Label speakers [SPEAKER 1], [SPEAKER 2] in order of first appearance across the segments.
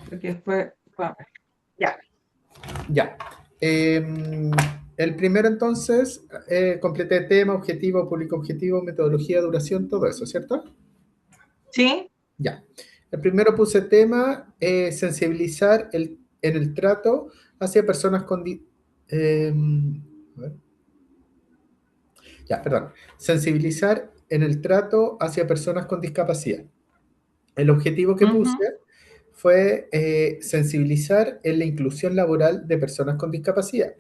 [SPEAKER 1] porque después, bueno, ya.
[SPEAKER 2] Ya. El primero entonces, completé tema, objetivo, público objetivo, metodología, duración, todo eso, ¿cierto?
[SPEAKER 1] ¿Sí?
[SPEAKER 2] Ya. El primero puse tema, sensibilizar en el trato hacia personas con... a ver. Ya, perdón. Sensibilizar en el trato hacia personas con discapacidad. El objetivo que puse
[SPEAKER 1] Ujú.
[SPEAKER 2] fue sensibilizar en la inclusión laboral de personas con discapacidad.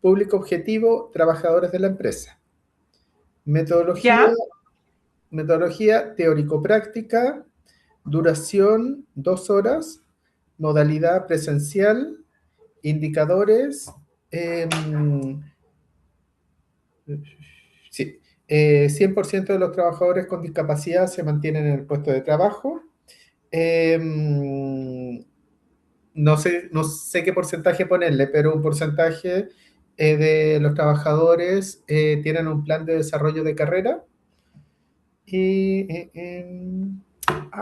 [SPEAKER 2] Público objetivo, trabajadores de la empresa. Metodología,
[SPEAKER 1] Ya,
[SPEAKER 2] metodología teórico-práctica, duración 2 horas, modalidad presencial, indicadores, eh, sí, 100% de los trabajadores con discapacidad se mantienen en el puesto de trabajo. Eh, no sé qué porcentaje ponerle, pero un porcentaje de los trabajadores tienen un plan de desarrollo de carrera. Y,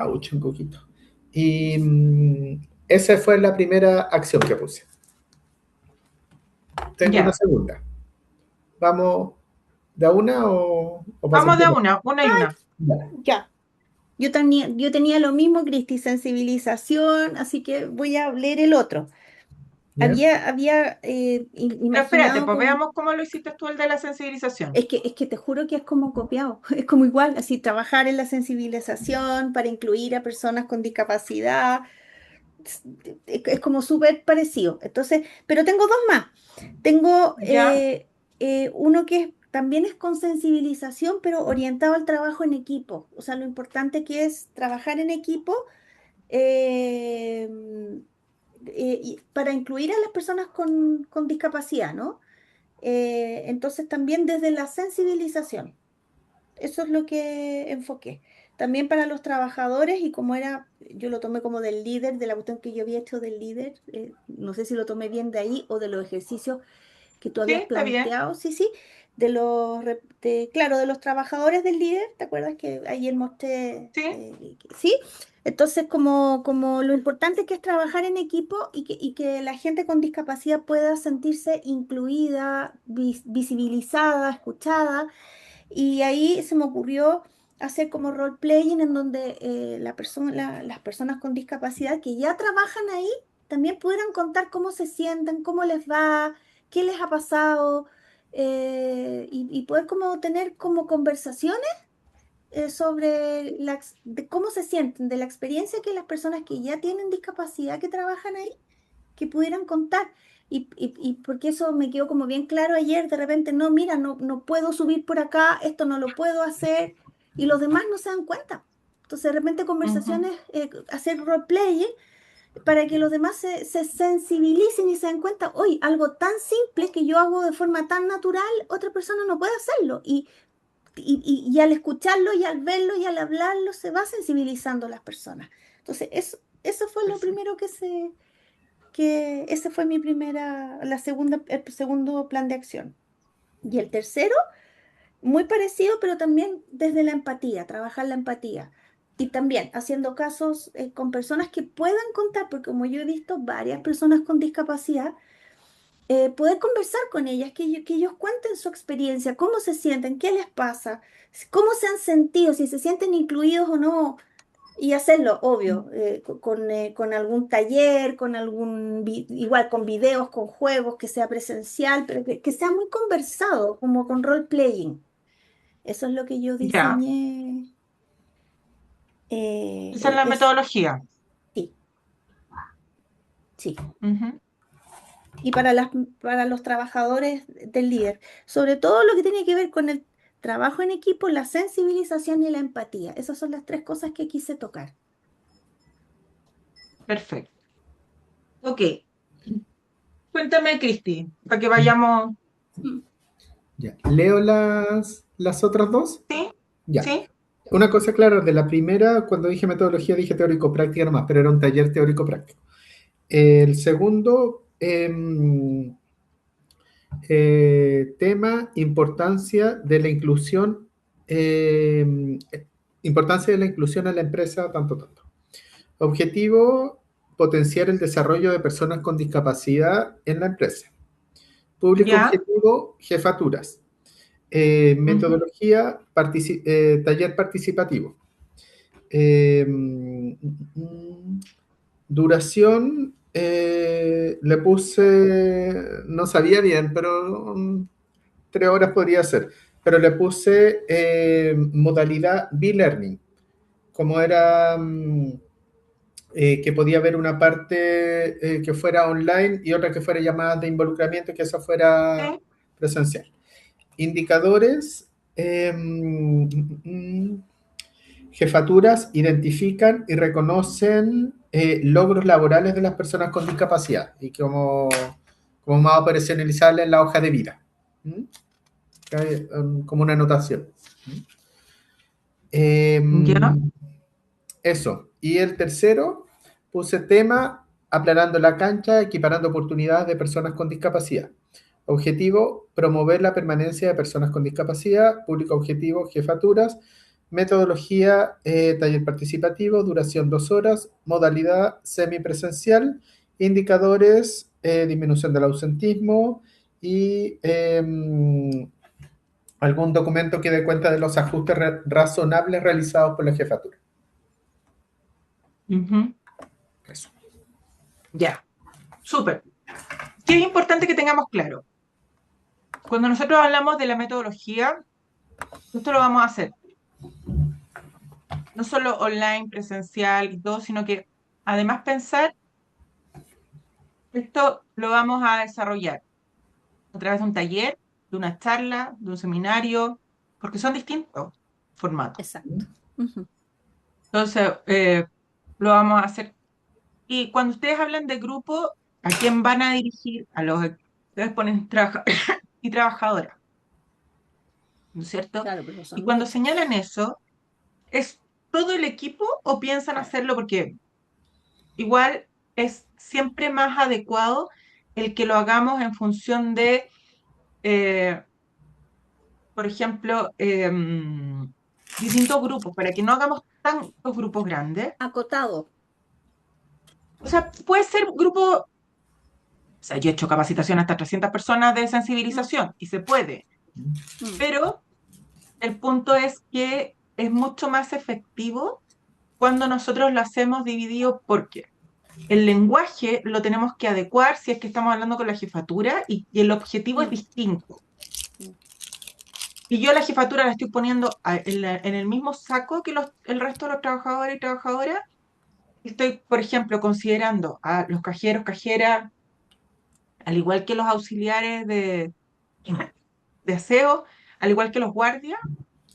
[SPEAKER 2] ouch, un poquito. Y esa fue la primera acción que puse. Tengo una
[SPEAKER 1] ya.
[SPEAKER 2] segunda. ¿Vamos de a una o paso
[SPEAKER 1] Vamos de a
[SPEAKER 2] por
[SPEAKER 1] una y una.
[SPEAKER 2] ya,
[SPEAKER 3] Ya. Yo tenía lo mismo, Cristi, sensibilización, así que voy a leer el otro.
[SPEAKER 2] ya,
[SPEAKER 3] Había
[SPEAKER 1] Pero espérate,
[SPEAKER 3] imaginado
[SPEAKER 1] pues
[SPEAKER 3] como,
[SPEAKER 1] veamos cómo lo hiciste tú el de la sensibilización.
[SPEAKER 3] es que te juro que es como copiado, es como igual, así trabajar en la sensibilización para incluir a personas con discapacidad, es, es como súper parecido. Entonces, pero tengo dos más. Tengo
[SPEAKER 1] ¿Ya?
[SPEAKER 3] uno también es con sensibilización, pero orientado al trabajo en equipo. O sea, lo importante que es trabajar en equipo eh, y para incluir a las personas con discapacidad, ¿no? Entonces, también desde la sensibilización. Eso es lo que enfoqué. También para los trabajadores y como era, yo lo tomé como del líder, de la cuestión que yo había hecho del líder, no sé si lo tomé bien de ahí o de los ejercicios que tú
[SPEAKER 1] Sí,
[SPEAKER 3] habías
[SPEAKER 1] está bien.
[SPEAKER 3] planteado, sí, sí, claro, de los trabajadores del líder, ¿te acuerdas que ayer mostré?
[SPEAKER 1] Sí,
[SPEAKER 3] Sí, entonces como lo importante que es trabajar en equipo y que la gente con discapacidad pueda sentirse incluida, visibilizada, escuchada, y ahí se me ocurrió hacer como role playing en donde las personas con discapacidad que ya trabajan ahí también pudieran contar cómo se sienten, cómo les va, qué les ha pasado, y poder como tener como conversaciones sobre de cómo se sienten, de la experiencia que las personas que ya tienen discapacidad que trabajan ahí, que pudieran contar. Y porque eso me quedó como bien claro ayer, de repente, no, mira, no puedo subir por acá, esto no lo puedo hacer, y los demás no se dan cuenta. Entonces, de repente,
[SPEAKER 1] ujú,
[SPEAKER 3] conversaciones, hacer roleplay para que los demás se sensibilicen y se den cuenta, hoy algo tan simple que yo hago de forma tan natural, otra persona no puede hacerlo. Y al escucharlo y al verlo y al hablarlo, se va sensibilizando las personas. Entonces, eso fue lo
[SPEAKER 1] perfecto.
[SPEAKER 3] primero que ese fue el segundo plan de acción. Y el tercero, muy parecido, pero también desde la empatía, trabajar la empatía. Y también haciendo casos con personas que puedan contar, porque como yo he visto varias personas con discapacidad, poder conversar con ellas, que ellos cuenten su experiencia, cómo se sienten, qué les pasa, cómo se han sentido, si se sienten incluidos o no. Y hacerlo, obvio, con algún taller, igual con videos, con juegos, que sea presencial, pero que sea muy conversado, como con role playing. Eso es lo que yo
[SPEAKER 1] Ya.
[SPEAKER 3] diseñé.
[SPEAKER 1] Esa es la
[SPEAKER 3] Eso,
[SPEAKER 1] metodología.
[SPEAKER 3] sí, sí.
[SPEAKER 1] Ujú.
[SPEAKER 3] Y para los trabajadores del líder, sobre todo lo que tiene que ver con el trabajo en equipo, la sensibilización y la empatía. Esas son las tres cosas que quise tocar.
[SPEAKER 1] Perfecto. Ok. Cuéntame, Cristi, para que vayamos.
[SPEAKER 3] Mm.
[SPEAKER 2] ya. ¿Leo las otras dos?
[SPEAKER 1] ¿Sí?
[SPEAKER 2] Ya.
[SPEAKER 1] ¿Sí?
[SPEAKER 2] Una cosa clara, de la primera, cuando dije metodología, dije teórico-práctica nomás, pero era un taller teórico-práctico. El segundo, tema, importancia de la inclusión en la empresa, tanto, tanto. Objetivo, potenciar el desarrollo de personas con discapacidad en la empresa. Público
[SPEAKER 1] ¿Ya?
[SPEAKER 2] objetivo, jefaturas.
[SPEAKER 1] Ujú.
[SPEAKER 2] Metodología, taller participativo. Duración, le puse, no sabía bien, pero 3 horas podría ser. Pero le puse modalidad B-Learning, como era que podía haber una parte que fuera online y otra que fuera llamada de involucramiento y que esa fuera
[SPEAKER 1] Sí.
[SPEAKER 2] presencial. Indicadores, jefaturas identifican y reconocen logros laborales de las personas con discapacidad y como más operacionalizable en la hoja de vida. ¿Mm? Como una anotación. ¿Mm?
[SPEAKER 1] ¿Ya?
[SPEAKER 2] Eso. Y el tercero, puse tema, aplanando la cancha, equiparando oportunidades de personas con discapacidad. Objetivo, promover la permanencia de personas con discapacidad. Público objetivo, jefaturas. Metodología, taller participativo, duración 2 horas. Modalidad semipresencial. Indicadores, disminución del ausentismo y algún documento que dé cuenta de los ajustes razonables realizados por la jefatura.
[SPEAKER 1] Ujú.
[SPEAKER 2] Eso.
[SPEAKER 1] Ya. Súper. ¿Qué es importante que tengamos claro? Cuando nosotros hablamos de la metodología, esto lo vamos a hacer no solo online, presencial y todo, sino que además pensar, esto lo vamos a desarrollar a través de un taller, de una charla, de un seminario, porque son distintos formatos.
[SPEAKER 3] Exacto. Ujú.
[SPEAKER 1] Entonces, lo vamos a hacer. Y cuando ustedes hablan de grupo, ¿a quién van a dirigir? A los ustedes ponen y trabajadoras, ¿no es cierto?
[SPEAKER 3] Claro, pero
[SPEAKER 1] Y
[SPEAKER 3] son
[SPEAKER 1] cuando
[SPEAKER 3] grupos.
[SPEAKER 1] señalan eso, ¿es todo el equipo o piensan hacerlo? Porque igual es siempre más adecuado el que lo hagamos en función de, eh, por ejemplo, distintos grupos, para que no hagamos tantos grupos grandes.
[SPEAKER 3] Acotado.
[SPEAKER 1] O sea, puede ser grupo, o sea, yo he hecho capacitación hasta 300 personas de
[SPEAKER 3] Mm,
[SPEAKER 1] sensibilización y se puede,
[SPEAKER 3] mm,
[SPEAKER 1] pero el punto es que es mucho más efectivo cuando nosotros lo hacemos dividido porque el lenguaje lo tenemos que adecuar si es que estamos hablando con la jefatura y el objetivo es
[SPEAKER 3] mm,
[SPEAKER 1] distinto.
[SPEAKER 3] mm,
[SPEAKER 1] Y yo la jefatura la estoy poniendo en el mismo saco que el resto de los trabajadores y trabajadoras. Estoy, por ejemplo, considerando a los cajeros, cajeras, al igual que los auxiliares de aseo, al igual que los guardias,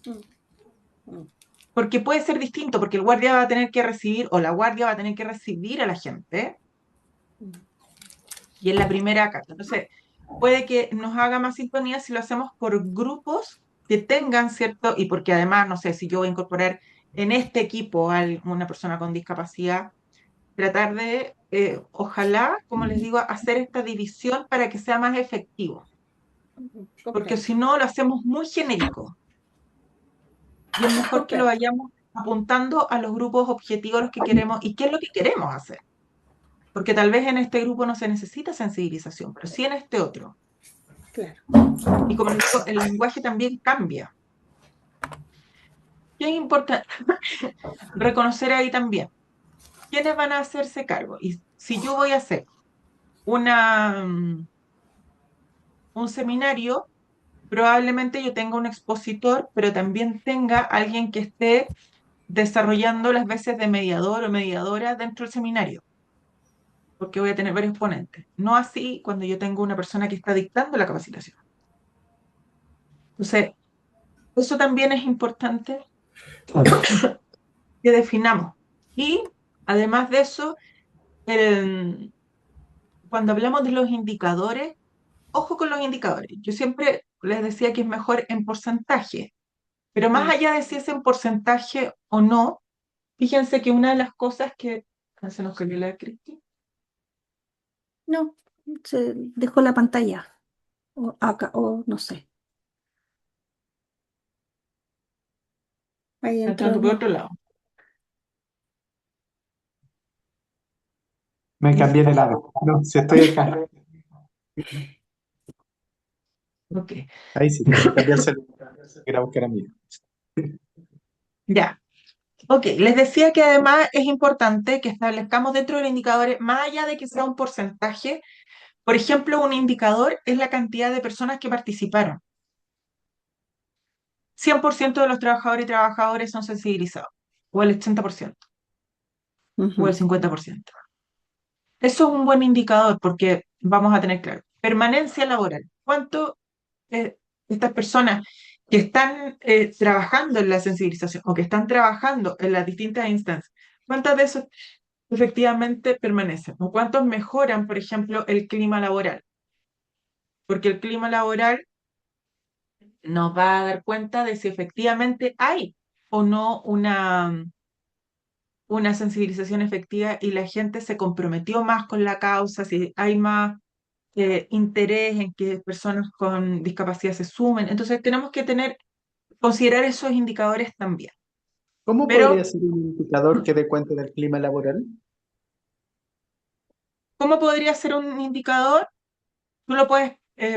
[SPEAKER 3] mm, mm,
[SPEAKER 1] porque puede ser distinto, porque el guardia va a tener que recibir o la guardia va a tener que recibir a la gente
[SPEAKER 3] mm.
[SPEAKER 1] y en la primera carta. Entonces, puede que nos haga más sintonía si lo hacemos por grupos que tengan cierto, y porque además, no sé, si yo voy a incorporar en este equipo a una persona con discapacidad, tratar de, ojalá, como les digo, hacer esta división para que sea más efectivo, porque
[SPEAKER 3] Comprendo,
[SPEAKER 1] si no lo hacemos muy genérico y es mejor que lo
[SPEAKER 3] comprendo.
[SPEAKER 1] vayamos apuntando a los grupos objetivos a los que queremos y qué es lo que queremos hacer. Porque tal vez en este grupo no se necesita sensibilización, pero sí en este otro.
[SPEAKER 3] Claro.
[SPEAKER 1] Y como les digo, el lenguaje también cambia. Y es importante reconocer ahí también quiénes van a hacerse cargo. Y si yo voy a hacer un seminario, probablemente yo tenga un expositor, pero también tenga alguien que esté desarrollando las veces de mediador o mediadora dentro del seminario, porque voy a tener varios ponentes. No así cuando yo tengo una persona que está dictando la capacitación. Entonces, eso también es importante que definamos. Y además de eso, el- cuando hablamos de los indicadores, ojo con los indicadores. Yo siempre les decía que es mejor en porcentaje, pero más
[SPEAKER 3] Mm.
[SPEAKER 1] allá de si es en porcentaje o no, fíjense que una de las cosas que... Ah, se nos cayó la de Cristi.
[SPEAKER 3] No, se dejó la pantalla. O acá, o no sé. Ahí
[SPEAKER 1] Está
[SPEAKER 3] entró
[SPEAKER 1] entrando por
[SPEAKER 3] no.
[SPEAKER 1] otro lado.
[SPEAKER 2] Me cambié de lado. No, si estoy acá.
[SPEAKER 1] Ok,
[SPEAKER 2] Ahí sí, tengo que cambiar el celular. Era buscar a mí.
[SPEAKER 1] ya. Ok, les decía que además es importante que establezcamos dentro de los indicadores, más allá de que sea un porcentaje, por ejemplo, un indicador es la cantidad de personas que participaron. 100% de los trabajadores y trabajadoras son sensibilizados, o el 80%, o el
[SPEAKER 3] Ujú.
[SPEAKER 1] 50%. Eso es un buen indicador porque vamos a tener claro. Permanencia laboral. ¿Cuánto estas personas que están trabajando en la sensibilización o que están trabajando en las distintas instancias, cuántas de esos efectivamente permanecen? ¿O cuántos mejoran, por ejemplo, el clima laboral? Porque el clima laboral nos va a dar cuenta de si efectivamente hay o no una sensibilización efectiva y la gente se comprometió más con la causa, si hay más interés en que personas con discapacidad se sumen. Entonces tenemos que considerar esos indicadores también.
[SPEAKER 2] ¿Cómo podría
[SPEAKER 1] Pero,
[SPEAKER 2] ser un indicador que dé cuenta del clima laboral?
[SPEAKER 1] ¿cómo podría ser un indicador? Tú lo puedes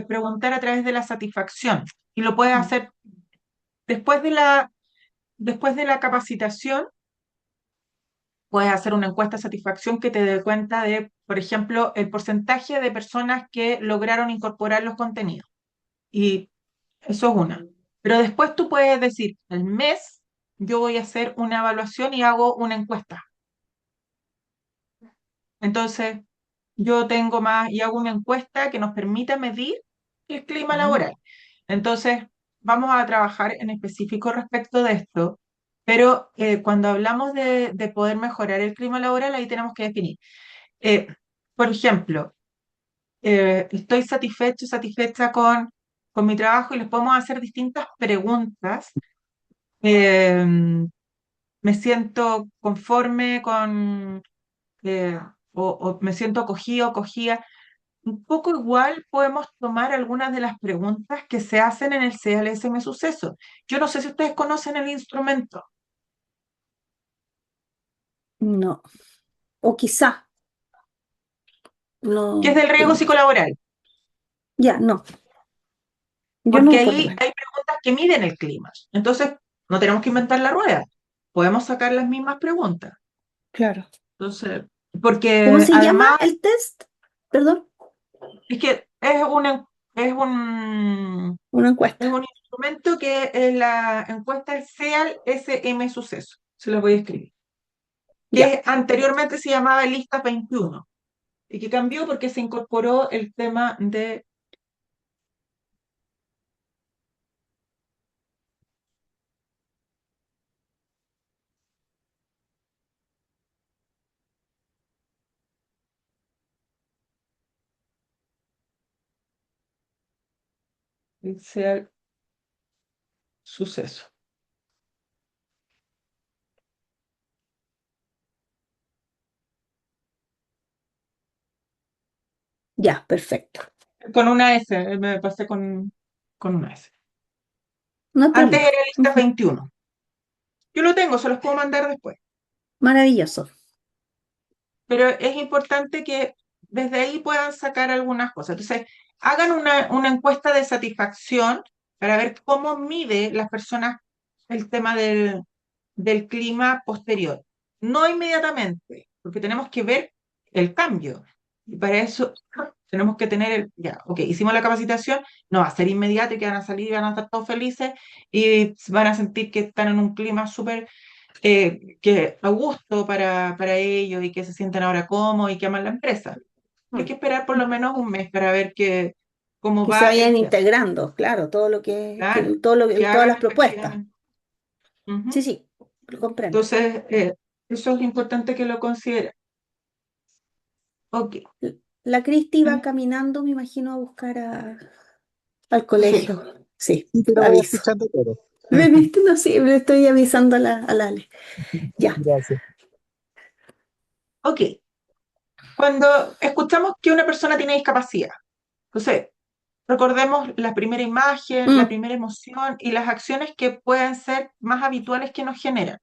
[SPEAKER 1] preguntar a través de la satisfacción y lo puedes
[SPEAKER 3] Mm.
[SPEAKER 1] hacer después de la capacitación. Puedes hacer una encuesta de satisfacción que te dé cuenta de, por ejemplo, el porcentaje de personas que lograron incorporar los contenidos. Y eso es una. Pero después tú puedes decir, al mes yo voy a hacer una evaluación y hago una encuesta. Entonces, yo tengo más y hago una encuesta que nos permita medir el clima
[SPEAKER 3] Ujú.
[SPEAKER 1] laboral. Entonces, vamos a trabajar en específico respecto de esto, pero cuando hablamos de poder mejorar el clima laboral, ahí tenemos que definir. Eh, por ejemplo, estoy satisfecha con mi trabajo y les podemos hacer distintas preguntas. Eh, Me siento conforme eh, o me siento acogido, acogida. Un poco igual podemos tomar algunas de las preguntas que se hacen en el CLSM Suceso. Yo no sé si ustedes conocen el instrumento,
[SPEAKER 3] No, o quizá,
[SPEAKER 1] que es
[SPEAKER 3] no,
[SPEAKER 1] del riesgo psicolaboral,
[SPEAKER 3] ya, no, yo
[SPEAKER 1] porque
[SPEAKER 3] no, por lo
[SPEAKER 1] ahí
[SPEAKER 3] menos,
[SPEAKER 1] hay preguntas que miden el clima. Entonces, no tenemos que inventar la rueda, podemos sacar las mismas preguntas.
[SPEAKER 3] claro.
[SPEAKER 1] Entonces,
[SPEAKER 3] ¿Cómo
[SPEAKER 1] porque
[SPEAKER 3] se llama
[SPEAKER 1] además
[SPEAKER 3] el test? Perdón,
[SPEAKER 1] es que es un,
[SPEAKER 3] una
[SPEAKER 1] es
[SPEAKER 3] encuesta.
[SPEAKER 1] un instrumento que en la encuesta el CEAL SM Suceso. Se los voy a escribir.
[SPEAKER 3] Ya,
[SPEAKER 1] Que anteriormente se llamaba Lista 21 y que cambió porque se incorporó el tema de el CEAL Suceso.
[SPEAKER 3] ya, perfecto.
[SPEAKER 1] Con una S, me pasé con una S.
[SPEAKER 3] No hay
[SPEAKER 1] Antes
[SPEAKER 3] problema.
[SPEAKER 1] era Lista
[SPEAKER 3] Ujú.
[SPEAKER 1] 21. Yo lo tengo, se los puedo mandar después.
[SPEAKER 3] Maravilloso.
[SPEAKER 1] Pero es importante que desde ahí puedan sacar algunas cosas. Entonces, hagan una encuesta de satisfacción para ver cómo mide las personas el tema del clima posterior. No inmediatamente, porque tenemos que ver el cambio. Y para eso tenemos que tener ya, ok, hicimos la capacitación, no va a ser inmediato y que van a salir y van a estar todos felices y van a sentir que están en un clima súper que a gusto para ellos y que se sientan ahora cómodos y que aman la empresa. Hay
[SPEAKER 3] Mm.
[SPEAKER 1] que esperar por lo menos un mes para ver cómo
[SPEAKER 3] Que se
[SPEAKER 1] va
[SPEAKER 3] vayan
[SPEAKER 1] el tema.
[SPEAKER 3] integrando, claro, todo lo
[SPEAKER 1] Claro, que
[SPEAKER 3] todas
[SPEAKER 1] hagan
[SPEAKER 3] las propuestas.
[SPEAKER 1] efectivamente.
[SPEAKER 3] Sí,
[SPEAKER 1] Ujú.
[SPEAKER 3] sí, lo comprendo.
[SPEAKER 1] Entonces, eso es importante que lo consideren. Ok,
[SPEAKER 3] La Cristi va
[SPEAKER 1] en
[SPEAKER 3] caminando, me imagino, a buscar al
[SPEAKER 1] su hijo.
[SPEAKER 3] colegio. Sí,
[SPEAKER 2] Sí, pero voy
[SPEAKER 3] aviso.
[SPEAKER 2] escuchando todo.
[SPEAKER 3] ¿Me viste? No, sí, le estoy avisando a la Ale. Ya.
[SPEAKER 2] Gracias.
[SPEAKER 1] Ok, cuando escuchamos que una persona tiene discapacidad, entonces recordemos la primera imagen, la
[SPEAKER 3] Mm,
[SPEAKER 1] primera emoción y las acciones que pueden ser más habituales que nos generan,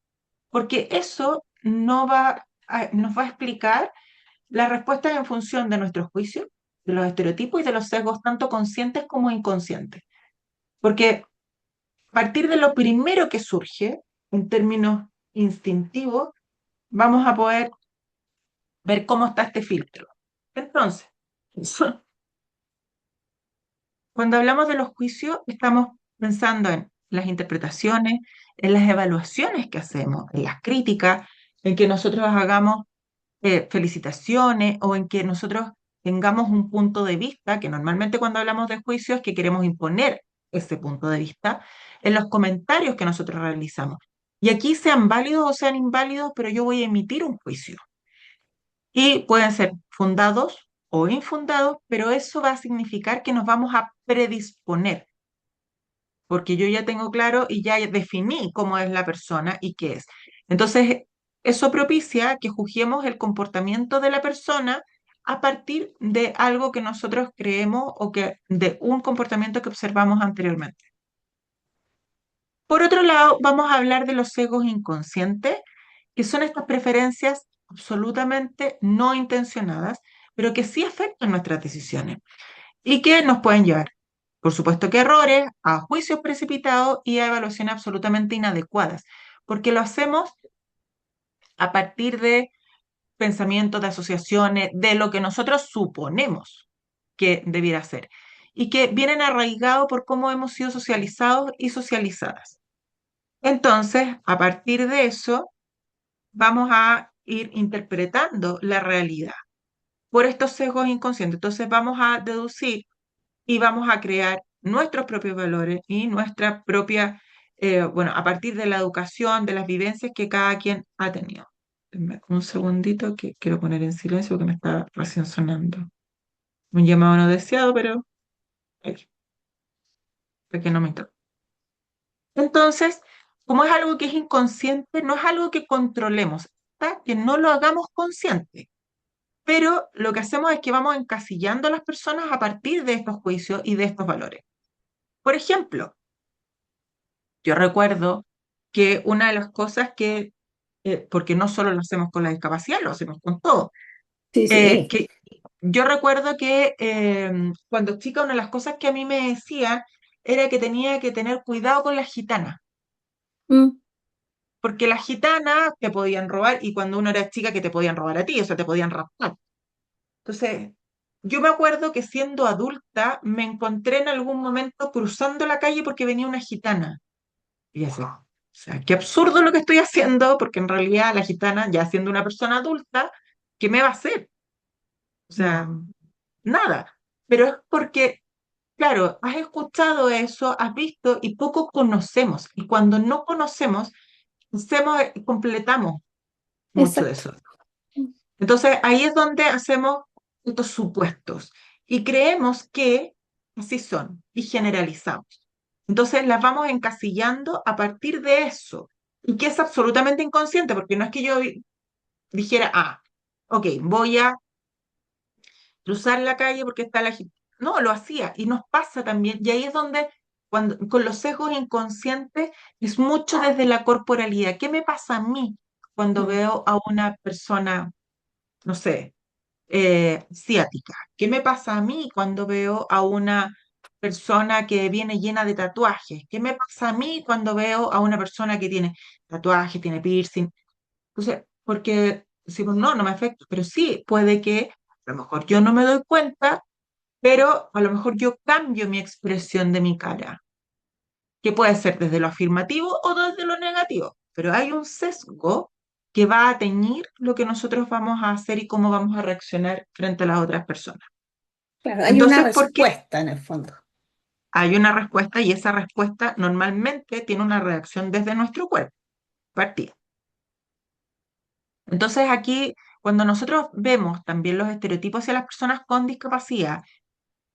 [SPEAKER 1] porque eso no nos va a explicar la respuesta es en función de nuestros juicios, de los estereotipos y de los sesgos, tanto conscientes como inconscientes. Porque a partir de lo primero que surge, en términos instintivos, vamos a poder ver cómo está este filtro. Entonces, cuando hablamos de los juicios, estamos pensando en las interpretaciones, en las evaluaciones que hacemos, en las críticas, en que nosotros hagamos felicitaciones o en que nosotros tengamos un punto de vista, que normalmente cuando hablamos de juicios es que queremos imponer ese punto de vista, en los comentarios que nosotros realizamos. Y aquí sean válidos o sean inválidos, pero yo voy a emitir un juicio. Y pueden ser fundados o infundados, pero eso va a significar que nos vamos a predisponer, porque yo ya tengo claro y ya definí cómo es la persona y qué es. Entonces, eso propicia que juzguemos el comportamiento de la persona a partir de algo que nosotros creemos o que de un comportamiento que observamos anteriormente. Por otro lado, vamos a hablar de los sesgos inconscientes, que son estas preferencias absolutamente no intencionadas, pero que sí afectan nuestras decisiones y que nos pueden llevar, por supuesto que a errores, a juicios precipitados y a evaluaciones absolutamente inadecuadas, porque lo hacemos a partir de pensamientos, de asociaciones, de lo que nosotros suponemos que debiera ser, y que vienen arraigados por cómo hemos sido socializados y socializadas. Entonces, a partir de eso, vamos a ir interpretando la realidad por estos sesgos inconscientes. Entonces, vamos a deducir y vamos a crear nuestros propios valores y nuestra propia, bueno, a partir de la educación, de las vivencias que cada quien ha tenido. Denme un segundito que quiero poner en silencio porque me está recién sonando. Un llamado no deseado, pero ahí, para que no me interrumpa. Entonces, como es algo que es inconsciente, no es algo que controlemos, ¿está? Que no lo hagamos consciente. Pero lo que hacemos es que vamos encasillando a las personas a partir de estos juicios y de estos valores. Por ejemplo, yo recuerdo que una de las cosas que, porque no solo lo hacemos con la discapacidad, lo hacemos con todo,
[SPEAKER 3] Sí, sí.
[SPEAKER 1] que yo recuerdo que cuando chica una de las cosas que a mí me decían era que tenía que tener cuidado con las gitanas,
[SPEAKER 3] Mm,
[SPEAKER 1] porque las gitanas te podían robar y cuando uno era chica que te podían robar a ti, o sea, te podían raptar. Entonces, yo me acuerdo que siendo adulta me encontré en algún momento cruzando la calle porque venía una gitana. Y así, o sea, qué absurdo lo que estoy haciendo, porque en realidad la gitana, ya siendo una persona adulta, ¿qué me va a hacer? O sea, nada. Pero es porque, claro, has escuchado eso, has visto y poco conocemos. Y cuando no conocemos, completamos mucho de
[SPEAKER 3] exacto.
[SPEAKER 1] eso. Entonces ahí es donde hacemos estos supuestos y creemos que así son y generalizamos. Entonces las vamos encasillando a partir de eso y que es absolutamente inconsciente porque no es que yo dijera, ah, ok, voy a cruzar la calle porque está la gente. No, lo hacía y nos pasa también. Y ahí es donde, cuando, con los sesgos inconscientes, es mucho desde la corporalidad. ¿Qué me pasa a mí cuando
[SPEAKER 3] Mm,
[SPEAKER 1] veo a una persona, no sé, ciática? ¿Qué me pasa a mí cuando veo a una persona que viene llena de tatuajes? ¿Qué me pasa a mí cuando veo a una persona que tiene tatuajes, tiene piercing? Entonces, porque si pues, no, no me afecta, pero sí, puede que a lo mejor yo no me doy cuenta, pero a lo mejor yo cambio mi expresión de mi cara, que puede ser desde lo afirmativo o desde lo negativo, pero hay un sesgo que va a teñir lo que nosotros vamos a hacer y cómo vamos a reaccionar frente a las otras personas.
[SPEAKER 3] claro, hay una
[SPEAKER 1] Entonces, ¿por qué?
[SPEAKER 3] respuesta en el fondo.
[SPEAKER 1] Hay una respuesta y esa respuesta normalmente tiene una reacción desde nuestro cuerpo, partida. Entonces, aquí, cuando nosotros vemos también los estereotipos hacia las personas con discapacidad,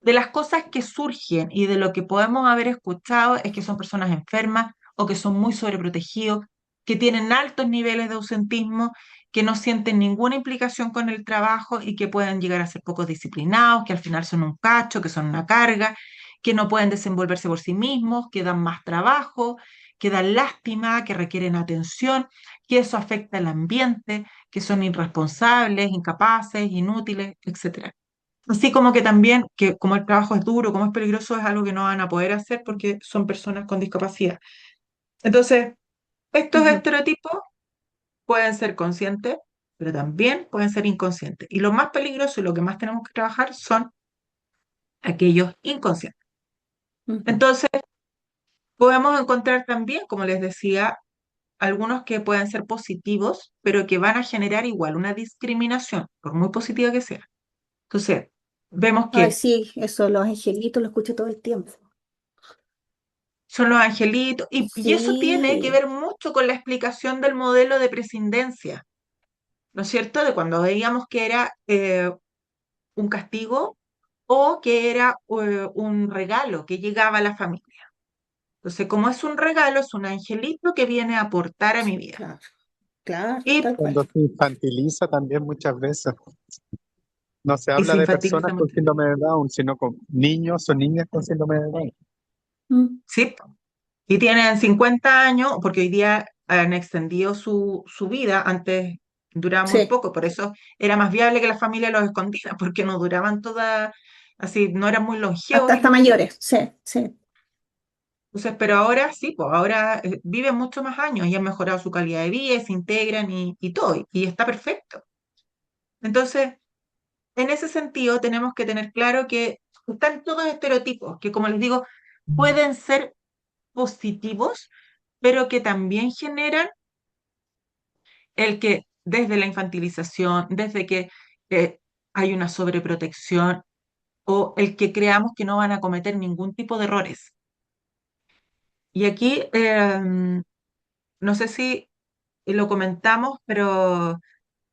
[SPEAKER 1] de las cosas que surgen y de lo que podemos haber escuchado es que son personas enfermas o que son muy sobreprotegidos, que tienen altos niveles de ausentismo, que no sienten ninguna implicación con el trabajo y que pueden llegar a ser poco disciplinados, que al final son un cacho, que son una carga, que no pueden desenvolverse por sí mismos, que dan más trabajo, que dan lástima, que requieren atención, que eso afecta al ambiente, que son irresponsables, incapaces, inútiles, etcétera. Así como que también, que como el trabajo es duro, como es peligroso, es algo que no van a poder hacer porque son personas con discapacidad. Entonces, estos
[SPEAKER 3] Ujú.
[SPEAKER 1] estereotipos pueden ser conscientes, pero también pueden ser inconscientes. Y lo más peligroso y lo que más tenemos que trabajar son aquellos inconscientes.
[SPEAKER 3] Ujú.
[SPEAKER 1] Entonces, podemos encontrar también, como les decía, algunos que pueden ser positivos, pero que van a generar igual una discriminación, por muy positiva que sea. Entonces, vemos
[SPEAKER 3] Ay,
[SPEAKER 1] que
[SPEAKER 3] sí, eso, los angelitos lo escucho todo el tiempo.
[SPEAKER 1] son los angelitos, y eso tiene que
[SPEAKER 3] Sí,
[SPEAKER 1] ver mucho con la explicación del modelo de prescindencia, ¿no es cierto? De cuando veíamos que era un castigo o que era un regalo que llegaba a la familia. Entonces, como es un regalo, es un angelito que viene a aportar a mi vida.
[SPEAKER 3] claro, claro,
[SPEAKER 1] Y,
[SPEAKER 3] tal cual.
[SPEAKER 4] Cuando se infantiliza también muchas veces. No se
[SPEAKER 1] y
[SPEAKER 4] habla
[SPEAKER 1] se
[SPEAKER 4] de
[SPEAKER 1] infantiliza
[SPEAKER 4] personas con
[SPEAKER 1] mucho.
[SPEAKER 4] síndrome de Down, sino con niños o niñas con síndrome de Down.
[SPEAKER 3] Mm.
[SPEAKER 1] ¿Sí? Y tienen 50 años, porque hoy día han extendido su vida, antes duraba muy
[SPEAKER 3] Sí,
[SPEAKER 1] poco, por eso era más viable que la familia los escondiera, porque no duraban todas, así, no eran muy longevos y
[SPEAKER 3] hasta
[SPEAKER 1] los niños.
[SPEAKER 3] mayores, sí, sí.
[SPEAKER 1] Entonces, pero ahora sí, pues ahora viven mucho más años y han mejorado su calidad de vida, y se integran y todo, y está perfecto. Entonces, en ese sentido, tenemos que tener claro que están todos estereotipos, que como les digo, pueden ser positivos, pero que también generan el que desde la infantilización, desde que eh, hay una sobreprotección o el que creamos que no van a cometer ningún tipo de errores. Y aquí, no sé si lo comentamos, pero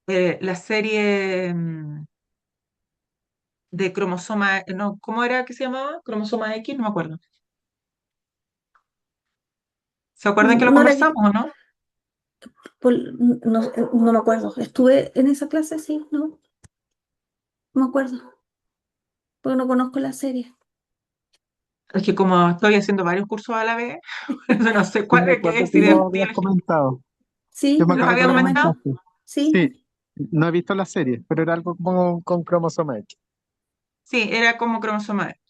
[SPEAKER 1] la serie de cromosoma, no, ¿cómo era que se llamaba? Cromosoma X, no me acuerdo. ¿Se acuerdan que lo
[SPEAKER 3] No la,
[SPEAKER 1] conversamos o no?
[SPEAKER 3] no, no me acuerdo. Estuve en esa clase, sí, no, no me acuerdo, porque no conozco la serie.
[SPEAKER 1] Es que como estoy haciendo varios cursos a la vez, no sé
[SPEAKER 4] Sí,
[SPEAKER 1] cuál
[SPEAKER 4] me
[SPEAKER 1] es que
[SPEAKER 4] acuerdo
[SPEAKER 1] es,
[SPEAKER 4] que
[SPEAKER 1] si de
[SPEAKER 4] lo habías
[SPEAKER 1] biología.
[SPEAKER 4] comentado. Yo
[SPEAKER 3] Sí,
[SPEAKER 4] me
[SPEAKER 1] ¿Los
[SPEAKER 4] acuerdo que
[SPEAKER 1] había
[SPEAKER 4] lo
[SPEAKER 1] comentado?
[SPEAKER 3] seguramente.
[SPEAKER 4] comentaste.
[SPEAKER 3] Sí.
[SPEAKER 4] Sí, no he visto la serie, pero era algo como con cromosoma X.
[SPEAKER 1] Sí, era como cromosoma X.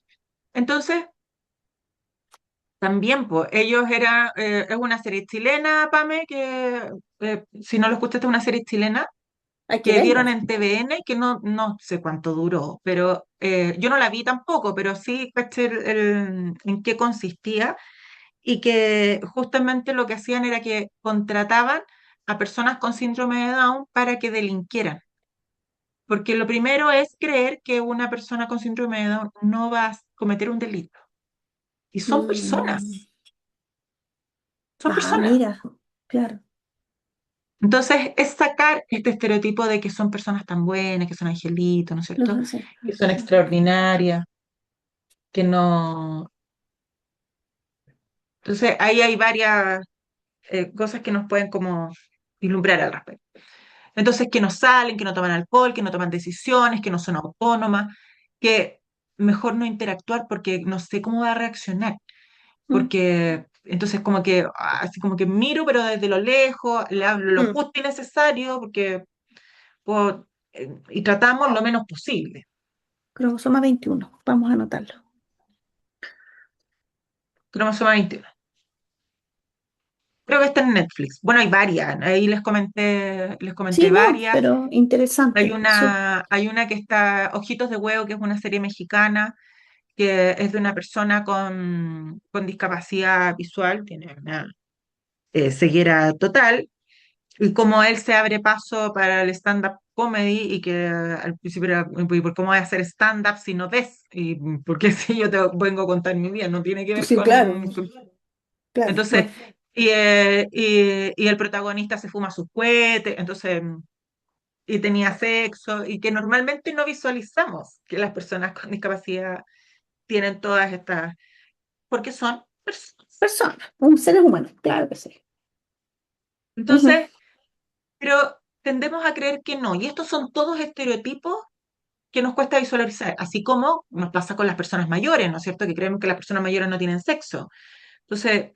[SPEAKER 1] Entonces, también, pues, ellos eran, es una serie chilena, Pame, que si no lo escuchaste, es una serie chilena
[SPEAKER 3] Hay que
[SPEAKER 1] que dieron
[SPEAKER 3] verla.
[SPEAKER 1] en TVN, que no sé cuánto duró, pero yo no la vi tampoco, pero sí caché en qué consistía y que justamente lo que hacían era que contrataban a personas con síndrome de Down para que delinquieran. Porque lo primero es creer que una persona con síndrome de Down no va a cometer un delito. Y
[SPEAKER 3] Mm.
[SPEAKER 1] son
[SPEAKER 3] Ah,
[SPEAKER 1] personas.
[SPEAKER 3] mira, claro.
[SPEAKER 1] Entonces, es sacar este estereotipo de que son personas tan buenas, que son angelitos, ¿no es
[SPEAKER 3] Los
[SPEAKER 1] cierto?
[SPEAKER 3] hace.
[SPEAKER 1] Que son extraordinarias, que no... Entonces, ahí hay varias cosas que nos pueden como vislumbrar al respecto. Entonces, que no salen, que no toman alcohol, que no toman decisiones, que no son autónomas, que mejor no interactuar porque no sé cómo va a reaccionar.
[SPEAKER 3] Mm,
[SPEAKER 1] Porque entonces como que, así como que miro, pero desde lo lejos, le hablo lo
[SPEAKER 3] mm.
[SPEAKER 1] justo y necesario, porque y tratamos lo menos posible.
[SPEAKER 3] Cromosoma 21. Vamos a anotarlo.
[SPEAKER 1] Cromosoma 21. Creo que está en Netflix. Bueno, hay varias, ahí les
[SPEAKER 3] Sí,
[SPEAKER 1] comenté
[SPEAKER 3] no,
[SPEAKER 1] varias.
[SPEAKER 3] pero
[SPEAKER 1] Hay
[SPEAKER 3] interesante.
[SPEAKER 1] una que está Ojitos de Huevo, que es una serie mexicana, que es de una persona con discapacidad visual, tiene una ceguera total, y como él se abre paso para el stand-up comedy y que al principio era, "¿Y por cómo voy a hacer stand-up si no ves? Y porque si yo te vengo a contar mi vida, no tiene que ver
[SPEAKER 3] Sí, claro,
[SPEAKER 1] con...
[SPEAKER 3] claro.
[SPEAKER 1] Entonces, y el protagonista se fuma sus cohetes, entonces, y tenía sexo, y que normalmente no visualizamos que las personas con discapacidad tienen todas estas, porque son personas.
[SPEAKER 3] Personas, un seres humanos, claro que sí. Ujú.
[SPEAKER 1] Entonces, pero tendemos a creer que no, y estos son todos estereotipos que nos cuesta visualizar, así como nos pasa con las personas mayores, ¿no es cierto? Que creemos que las personas mayores no tienen sexo. Entonces,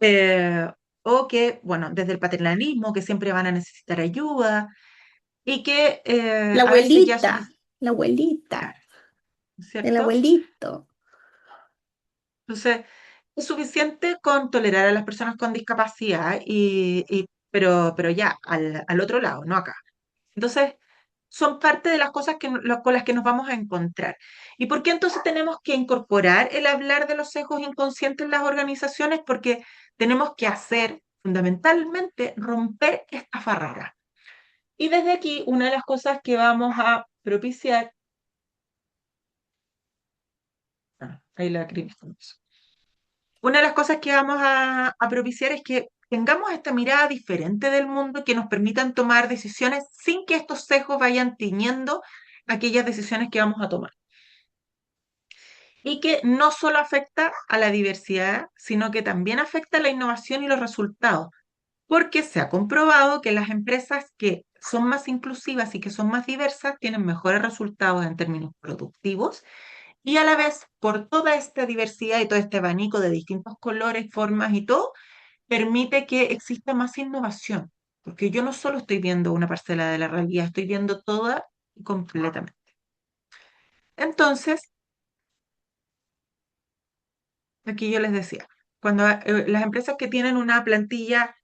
[SPEAKER 1] eh, o que, bueno, desde el paternalismo, que siempre van a necesitar ayuda y que
[SPEAKER 3] La
[SPEAKER 1] a veces ya
[SPEAKER 3] abuelita, la abuelita,
[SPEAKER 1] claro,
[SPEAKER 3] el
[SPEAKER 1] ¿cierto?
[SPEAKER 3] abuelito.
[SPEAKER 1] Entonces, es suficiente con tolerar a las personas con discapacidad, pero ya, al otro lado, no acá. Entonces, son parte de las cosas con las que nos vamos a encontrar. ¿Y por qué entonces tenemos que incorporar el hablar de los sesgos inconscientes en las organizaciones? Porque tenemos que hacer, fundamentalmente, romper estas barreras. Y desde aquí, una de las cosas que vamos a propiciar, ahí la escribí. Una de las cosas que vamos a propiciar es que tengamos esta mirada diferente del mundo que nos permitan tomar decisiones sin que estos sesgos vayan tiñendo aquellas decisiones que vamos a tomar. Y que no solo afecta a la diversidad, sino que también afecta a la innovación y los resultados, porque se ha comprobado que las empresas que son más inclusivas y que son más diversas tienen mejores resultados en términos productivos y a la vez, por toda esta diversidad y todo este abanico de distintos colores, formas y todo, permite que exista más innovación, porque yo no solo estoy viendo una parcela de la realidad, estoy viendo toda y completamente. Entonces, aquí yo les decía, cuando las empresas que tienen una plantilla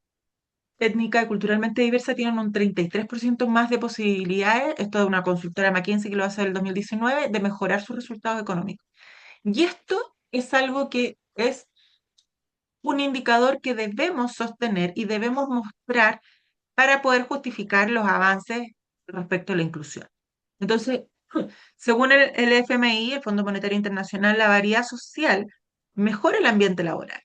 [SPEAKER 1] étnica y culturalmente diversa tienen un 33% más de posibilidades, esto de una consultora McKinsey que lo hace en el 2019, de mejorar sus resultados económicos. Y esto es algo que es un indicador que debemos sostener y debemos mostrar para poder justificar los avances respecto a la inclusión. Entonces, según el FMI, el Fondo Monetario Internacional, la variedad social mejora el ambiente laboral.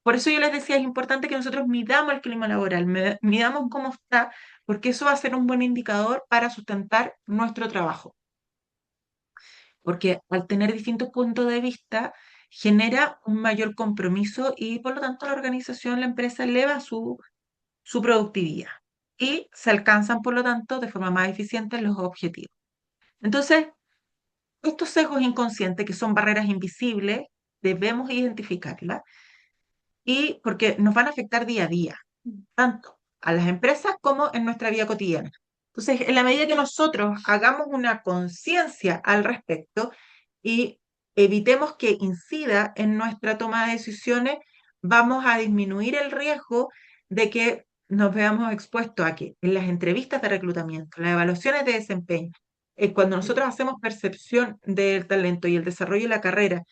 [SPEAKER 1] Por eso yo les decía, es importante que nosotros midamos el clima laboral, midamos cómo está, porque eso va a ser un buen indicador para sustentar nuestro trabajo. Porque al tener distintos puntos de vista, genera un mayor compromiso y por lo tanto la organización, la empresa eleva su productividad y se alcanzan, por lo tanto, de forma más eficiente los objetivos. Entonces, estos sesgos inconscientes, que son barreras invisibles, debemos identificarlas y porque nos van a afectar día a día, tanto a las empresas como en nuestra vida cotidiana. Entonces, en la medida que nosotros hagamos una conciencia al respecto y evitemos que incida en nuestra toma de decisiones, vamos a disminuir el riesgo de que nos veamos expuestos a que en las entrevistas de reclutamiento, las evaluaciones de desempeño, cuando nosotros hacemos percepción del talento y el desarrollo de la carrera,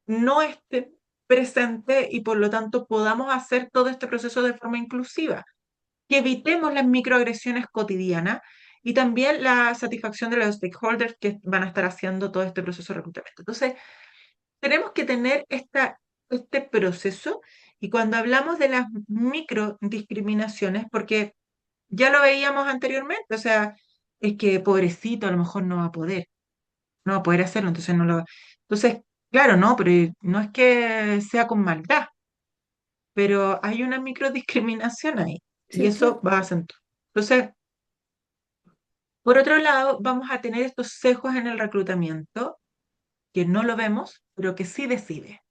[SPEAKER 1] no esté presente y por lo tanto podamos hacer todo este proceso de forma inclusiva, que evitemos las microagresiones cotidianas y también la satisfacción de los stakeholders que van a estar haciendo todo este proceso de reclutamiento. Entonces, tenemos que tener este proceso y cuando hablamos de las microdiscriminaciones, porque ya lo veíamos anteriormente, o sea, es que pobrecito a lo mejor no va a poder hacerlo, entonces no lo... Entonces, claro, no, pero no es que sea con maldad, pero hay una microdiscriminación ahí y
[SPEAKER 3] Sí,
[SPEAKER 1] eso
[SPEAKER 3] po.
[SPEAKER 1] va a acentuar. Entonces, por otro lado, vamos a tener estos sesgos en el reclutamiento que no lo vemos, pero que sí decide.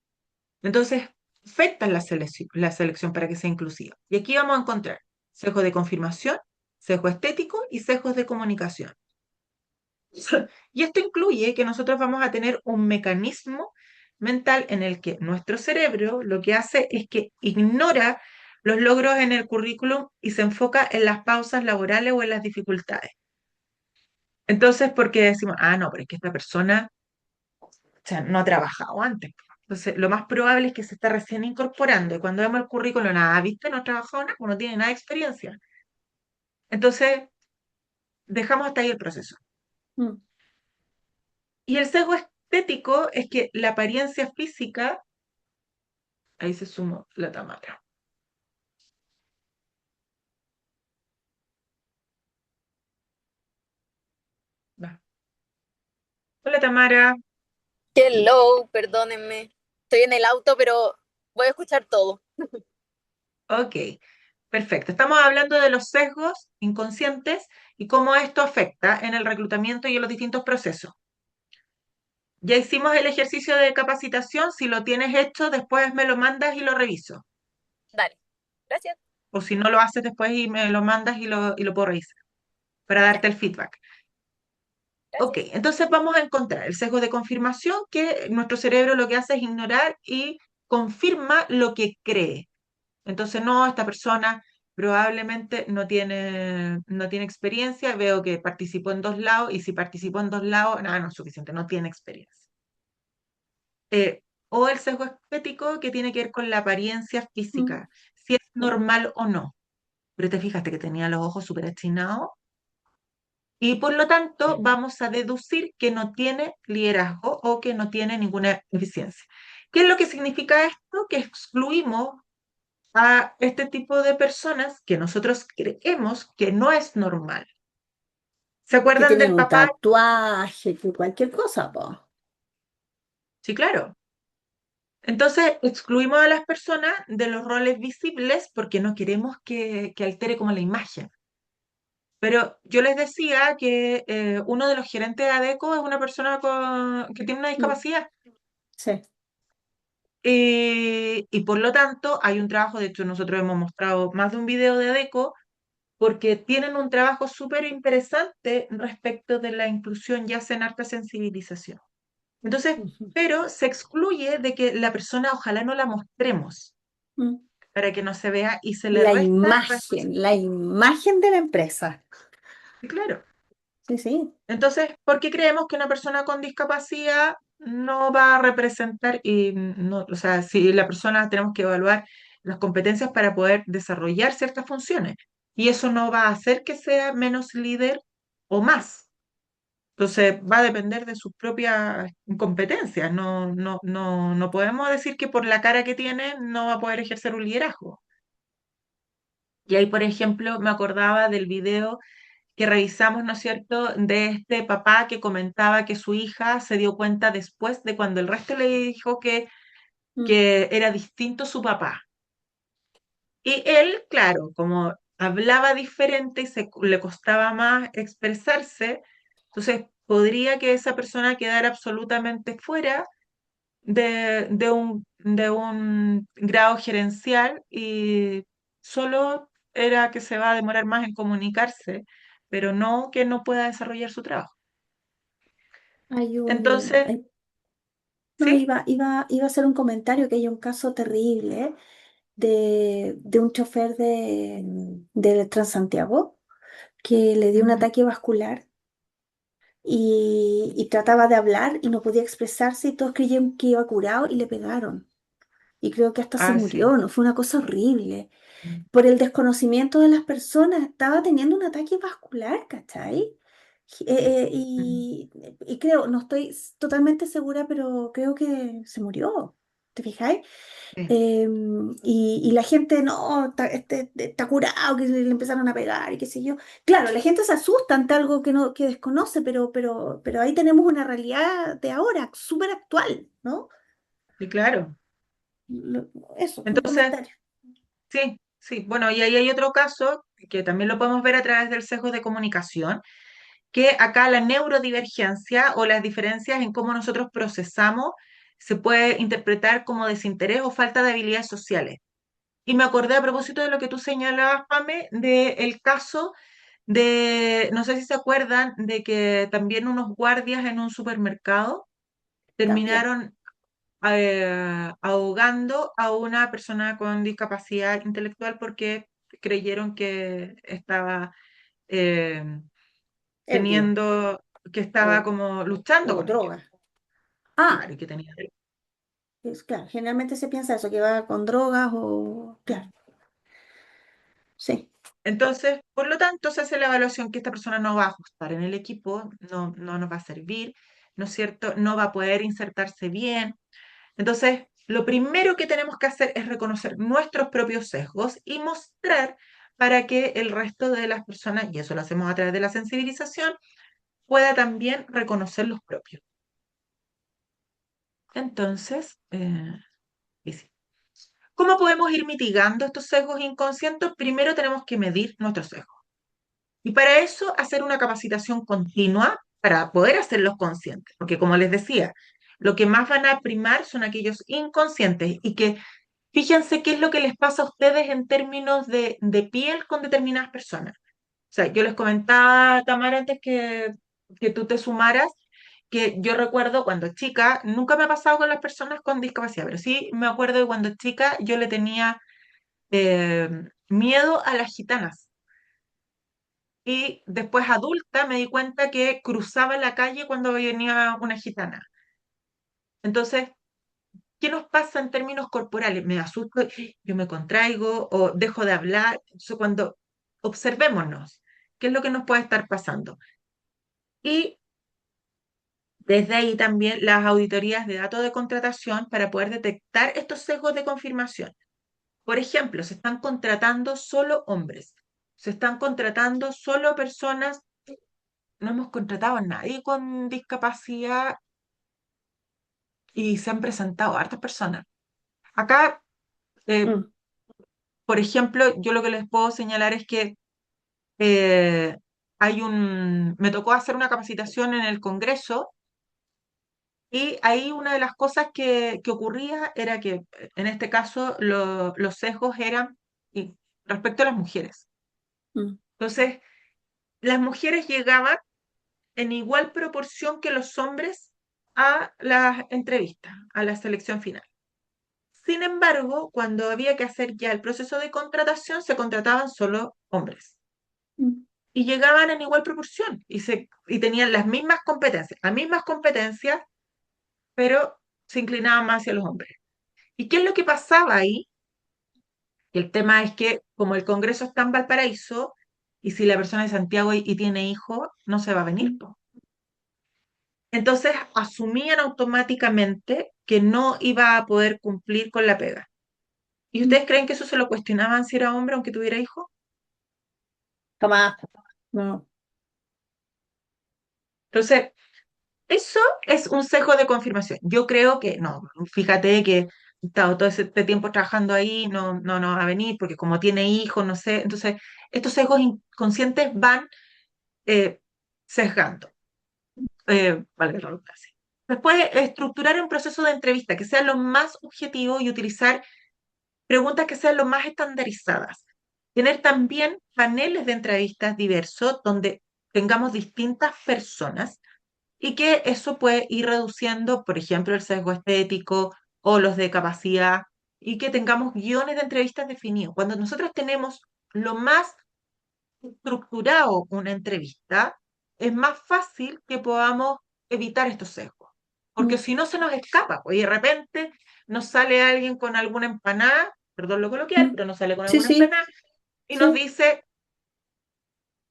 [SPEAKER 1] Entonces, afectan la selección para que sea inclusiva. Y aquí vamos a encontrar sesgo de confirmación, sesgo estético y sesgos de comunicación. Y esto incluye que nosotros vamos a tener un mecanismo mental en el que nuestro cerebro lo que hace es que ignora los logros en el currículum y se enfoca en las pausas laborales o en las dificultades. Entonces, porque decimos, ah, no, pero es que esta persona, o sea, no ha trabajado antes. Entonces, lo más probable es que se está recién incorporando. Y cuando vemos el currículum, nada, ¿viste? No ha trabajado nada, no tiene nada de experiencia. Entonces, dejamos hasta ahí el proceso.
[SPEAKER 3] Mm.
[SPEAKER 1] Y el sesgo estético es que la apariencia física, ahí se sumó la Tamara. Va. Hola Tamara.
[SPEAKER 5] Hello, perdónenme. Estoy en el auto, pero voy a escuchar todo.
[SPEAKER 1] Ok, perfecto. Estamos hablando de los sesgos inconscientes y cómo esto afecta en el reclutamiento y en los distintos procesos. Ya hicimos el ejercicio de capacitación. Si lo tienes hecho, después me lo mandas y lo reviso.
[SPEAKER 5] Dale. Gracias.
[SPEAKER 1] O si no lo haces después y me lo mandas y lo puedo revisar para
[SPEAKER 5] Ya.
[SPEAKER 1] darte el feedback. Ok,
[SPEAKER 5] Gracias.
[SPEAKER 1] entonces vamos a encontrar el sesgo de confirmación, que nuestro cerebro lo que hace es ignorar y confirma lo que cree. Entonces, no, esta persona probablemente no tiene experiencia, veo que participó en 2 lados, y si participó en 2 lados, nada, no es suficiente, no tiene experiencia. O el sesgo estético, que tiene que ver con la apariencia
[SPEAKER 3] Mm,
[SPEAKER 1] física, si es normal o no. Pero te fijaste que tenía los ojos súper achinados, y por lo tanto vamos a deducir que no tiene liderazgo o que no tiene ninguna eficiencia. ¿Qué es lo que significa esto? Que excluimos a este tipo de personas que nosotros creemos que no es normal. ¿Se
[SPEAKER 3] que
[SPEAKER 1] acuerdan
[SPEAKER 3] tienen
[SPEAKER 1] del
[SPEAKER 3] un
[SPEAKER 1] papá?
[SPEAKER 3] tatuaje, que cualquier cosa, po.
[SPEAKER 1] Sí, claro. Entonces excluimos a las personas de los roles visibles porque no queremos que altere como la imagen. Pero yo les decía que uno de los gerentes de ADECO es una persona que tiene una
[SPEAKER 3] Mm,
[SPEAKER 1] discapacidad.
[SPEAKER 3] sí.
[SPEAKER 1] Y por lo tanto hay un trabajo, de hecho nosotros hemos mostrado más de un video de ADECO, porque tienen un trabajo súper interesante respecto de la inclusión, ya sea en harta sensibilización. Entonces,
[SPEAKER 3] Ujú.
[SPEAKER 1] pero se excluye de que la persona ojalá no la mostremos
[SPEAKER 3] Mm.
[SPEAKER 1] para que no se vea, y se le resta responsabilidad.
[SPEAKER 3] La imagen de la empresa.
[SPEAKER 1] Claro.
[SPEAKER 3] Sí, sí.
[SPEAKER 1] Entonces, ¿por qué creemos que una persona con discapacidad no va a representar? Y no, o sea, si la persona, tenemos que evaluar las competencias para poder desarrollar ciertas funciones, y eso no va a hacer que sea menos líder o más. Entonces, va a depender de sus propias competencias. No, no, no, no podemos decir que por la cara que tiene no va a poder ejercer un liderazgo. Y ahí, por ejemplo, me acordaba del video que revisamos, ¿no es cierto?, de este papá que comentaba que su hija se dio cuenta después de cuando el resto le dijo que,
[SPEAKER 3] Mm.
[SPEAKER 1] que era distinto su papá. Y él, claro, como hablaba diferente y le costaba más expresarse, entonces podría que esa persona quedara absolutamente fuera de un grado gerencial, y solo era que se va a demorar más en comunicarse, pero no que no pueda desarrollar su trabajo. Entonces,
[SPEAKER 3] No,
[SPEAKER 1] ¿sí?
[SPEAKER 3] iba a hacer un comentario que hay un caso terrible de un chofer de Transantiago que le dio un
[SPEAKER 1] Ujú.
[SPEAKER 3] ataque vascular y trataba de hablar y no podía expresarse y todos creyeron que iba curado y le pegaron. Y creo que hasta se
[SPEAKER 1] Ah, sí.
[SPEAKER 3] murió, ¿no? Fue una cosa horrible.
[SPEAKER 1] Mm.
[SPEAKER 3] Por el desconocimiento de las personas, estaba teniendo un ataque vascular, ¿cachai?
[SPEAKER 1] Mm.
[SPEAKER 3] Y creo, no estoy totalmente segura, pero creo que se murió. ¿Te fijáis?
[SPEAKER 1] Sí,
[SPEAKER 3] Y la gente, no, está curado, que le empezaron a pegar y qué sé yo. Claro, la gente se asusta ante algo que, no, que desconoce, pero ahí tenemos una realidad de ahora, súper actual, ¿no?
[SPEAKER 1] sí, claro.
[SPEAKER 3] Lo- Eso, un
[SPEAKER 1] Entonces,
[SPEAKER 3] comentario.
[SPEAKER 1] sí, sí. Bueno, y ahí hay otro caso que también lo podemos ver a través del sesgo de comunicación, que acá la neurodivergencia o las diferencias en cómo nosotros procesamos se puede interpretar como desinterés o falta de habilidades sociales. Y me acordé, a propósito de lo que tú señalabas, Pame, del caso de, no sé si se acuerdan, de que también unos guardias en un supermercado
[SPEAKER 3] También.
[SPEAKER 1] terminaron ahogando a una persona con discapacidad intelectual porque creyeron que estaba eh,
[SPEAKER 3] Ebrio
[SPEAKER 1] que estaba
[SPEAKER 3] o,
[SPEAKER 1] como luchando
[SPEAKER 3] o
[SPEAKER 1] con ellos.
[SPEAKER 3] droga. Ah,
[SPEAKER 1] Claro, y que tenía.
[SPEAKER 3] es claro, generalmente se piensa eso, que va con drogas o... Claro, sí.
[SPEAKER 1] Entonces, por lo tanto, se hace la evaluación que esta persona no va a ajustar en el equipo, no, no nos va a servir, ¿no es cierto? No va a poder insertarse bien. Entonces, lo primero que tenemos que hacer es reconocer nuestros propios sesgos y mostrar para que el resto de las personas, y eso lo hacemos a través de la sensibilización, pueda también reconocer los propios. Entonces, y sí. ¿Cómo podemos ir mitigando estos sesgos inconscientes? Primero tenemos que medir nuestros sesgos. Y para eso hacer una capacitación continua para poder hacerlos conscientes. Porque como les decía, lo que más van a primar son aquellos inconscientes, y que fíjense qué es lo que les pasa a ustedes en términos de piel con determinadas personas. O sea, yo les comentaba, Tamara, antes que tú te sumaras, que yo recuerdo cuando chica, nunca me ha pasado con las personas con discapacidad, pero sí me acuerdo de cuando chica yo le tenía eh, miedo a las gitanas. Y después adulta me di cuenta que cruzaba la calle cuando venía una gitana. Entonces, ¿qué nos pasa en términos corporales? Me asusto, yo me contraigo o dejo de hablar. Entonces, cuando observémonos, ¿qué es lo que nos puede estar pasando? Y desde ahí también las auditorías de datos de contratación para poder detectar estos sesgos de confirmación. Por ejemplo, se están contratando solo hombres, se están contratando solo personas, no hemos contratado a nadie con discapacidad y se han presentado hartas personas. Acá, eh,
[SPEAKER 3] Mm,
[SPEAKER 1] por ejemplo, yo lo que les puedo señalar es que eh, me tocó hacer una capacitación en el Congreso y ahí una de las cosas que ocurría era que en este caso los sesgos eran respecto a las mujeres.
[SPEAKER 3] mm,
[SPEAKER 1] Entonces, las mujeres llegaban en igual proporción que los hombres a las entrevistas, a la selección final. Sin embargo, cuando había que hacer ya el proceso de contratación, se contrataban solo hombres.
[SPEAKER 3] mm,
[SPEAKER 1] Y llegaban en igual proporción y tenían las mismas competencias, pero se inclinaban más hacia los hombres. ¿Y qué es lo que pasaba ahí? Y el tema es que como el Congreso está en Valparaíso, y si la persona es de Santiago y tiene hijos, no se va a venir,
[SPEAKER 3] mm,
[SPEAKER 1] po. Entonces asumían automáticamente que no iba a poder cumplir con la pega. ¿Y
[SPEAKER 3] mm.
[SPEAKER 1] ustedes creen que eso se lo cuestionaban si era hombre aunque tuviera hijos?
[SPEAKER 3] Jamás. No.
[SPEAKER 1] Entonces, eso es un sesgo de confirmación. Yo creo que no, fíjate que he estado todo este tiempo trabajando ahí, no va a venir porque como tiene hijos, no sé. Entonces, estos sesgos inconscientes van eh, sesgando, valga la redundancia. Después, estructurar un proceso de entrevista que sea lo más objetivo y utilizar preguntas que sean lo más estandarizadas. Tener también paneles de entrevistas diversos donde tengamos distintas personas y que eso puede ir reduciendo, por ejemplo, el sesgo estético o los de capacidad y que tengamos guiones de entrevistas definidos. Cuando nosotros tenemos lo más estructurado una entrevista, es más fácil que podamos evitar estos sesgos. Porque
[SPEAKER 3] Mm,
[SPEAKER 1] si no se nos escapa, pues y de repente nos sale alguien con alguna empanada, perdón lo coloquial,
[SPEAKER 3] mm.
[SPEAKER 1] pero nos sale con
[SPEAKER 3] Sí,
[SPEAKER 1] alguna
[SPEAKER 3] sí,
[SPEAKER 1] empanada y nos
[SPEAKER 3] sí.
[SPEAKER 1] dice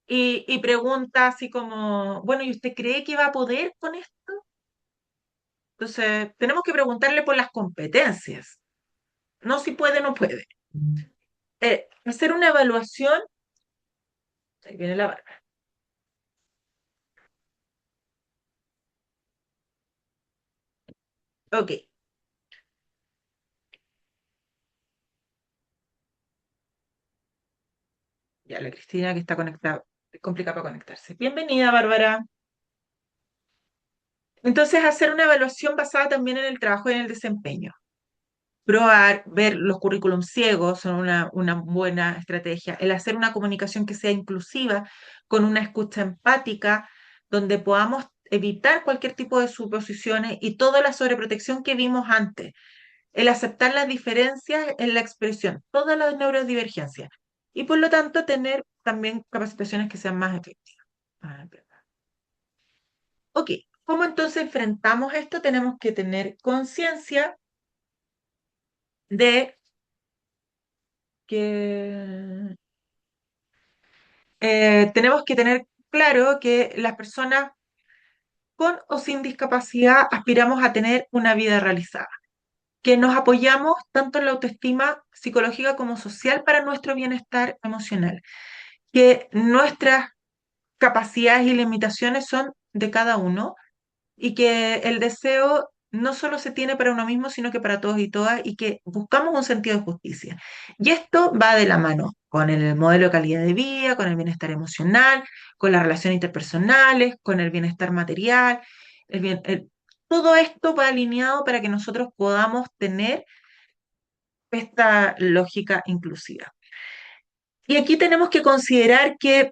[SPEAKER 1] y pregunta así como, bueno, ¿y usted cree que va a poder con esto? Entonces, tenemos que preguntarle por las competencias, no si puede o no puede. Hacer una evaluación, ahí viene la barba. Ok, ya la Cristina que está conectada, es complicada para conectarse. Bienvenida, Bárbara. Entonces, hacer una evaluación basada también en el trabajo y en el desempeño. Probar, ver los currículums ciegos son una buena estrategia. El hacer una comunicación que sea inclusiva, con una escucha empática, donde podamos evitar cualquier tipo de suposiciones y toda la sobreprotección que vimos antes. El aceptar las diferencias en la expresión, todas las neurodivergencias. Y por lo tanto, tener también capacitaciones que sean más efectivas. Ok, ¿cómo entonces enfrentamos esto? Tenemos que tener conciencia de que tenemos que tener claro que las personas con o sin discapacidad aspiramos a tener una vida realizada, que nos apoyamos tanto en la autoestima psicológica como social para nuestro bienestar emocional, que nuestras capacidades y limitaciones son de cada uno y que el deseo no solo se tiene para uno mismo, sino que para todos y todas, y que buscamos un sentido de justicia. Y esto va de la mano con el modelo de calidad de vida, con el bienestar emocional, con las relaciones interpersonales, con el bienestar material. El bien- el- todo esto va alineado para que nosotros podamos tener esta lógica inclusiva. Y aquí tenemos que considerar que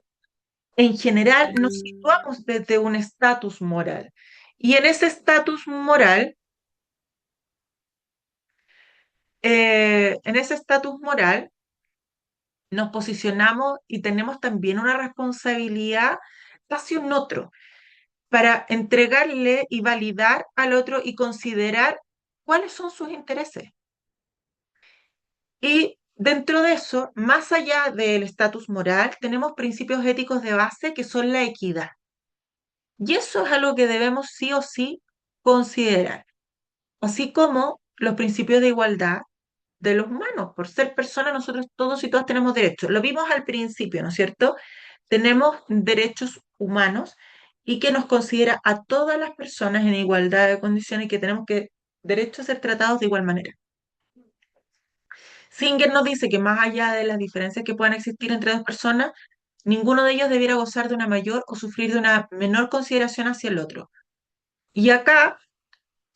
[SPEAKER 1] en general nos situamos desde un estatus moral. Y en ese estatus moral nos posicionamos y tenemos también una responsabilidad hacia un otro para entregarle y validar al otro y considerar cuáles son sus intereses. Y dentro de eso, más allá del estatus moral, tenemos principios éticos de base que son la equidad. Y eso es algo que debemos sí o sí considerar, así como los principios de igualdad de los humanos. Por ser personas, nosotros todos y todas tenemos derechos. Lo vimos al principio, ¿no es cierto? Tenemos derechos humanos y que nos considera a todas las personas en igualdad de condiciones y que tenemos que derecho a ser tratados de igual manera. Singer nos dice que más allá de las diferencias que puedan existir entre dos personas, ninguno de ellos debiera gozar de una mayor o sufrir de una menor consideración hacia el otro. Y acá,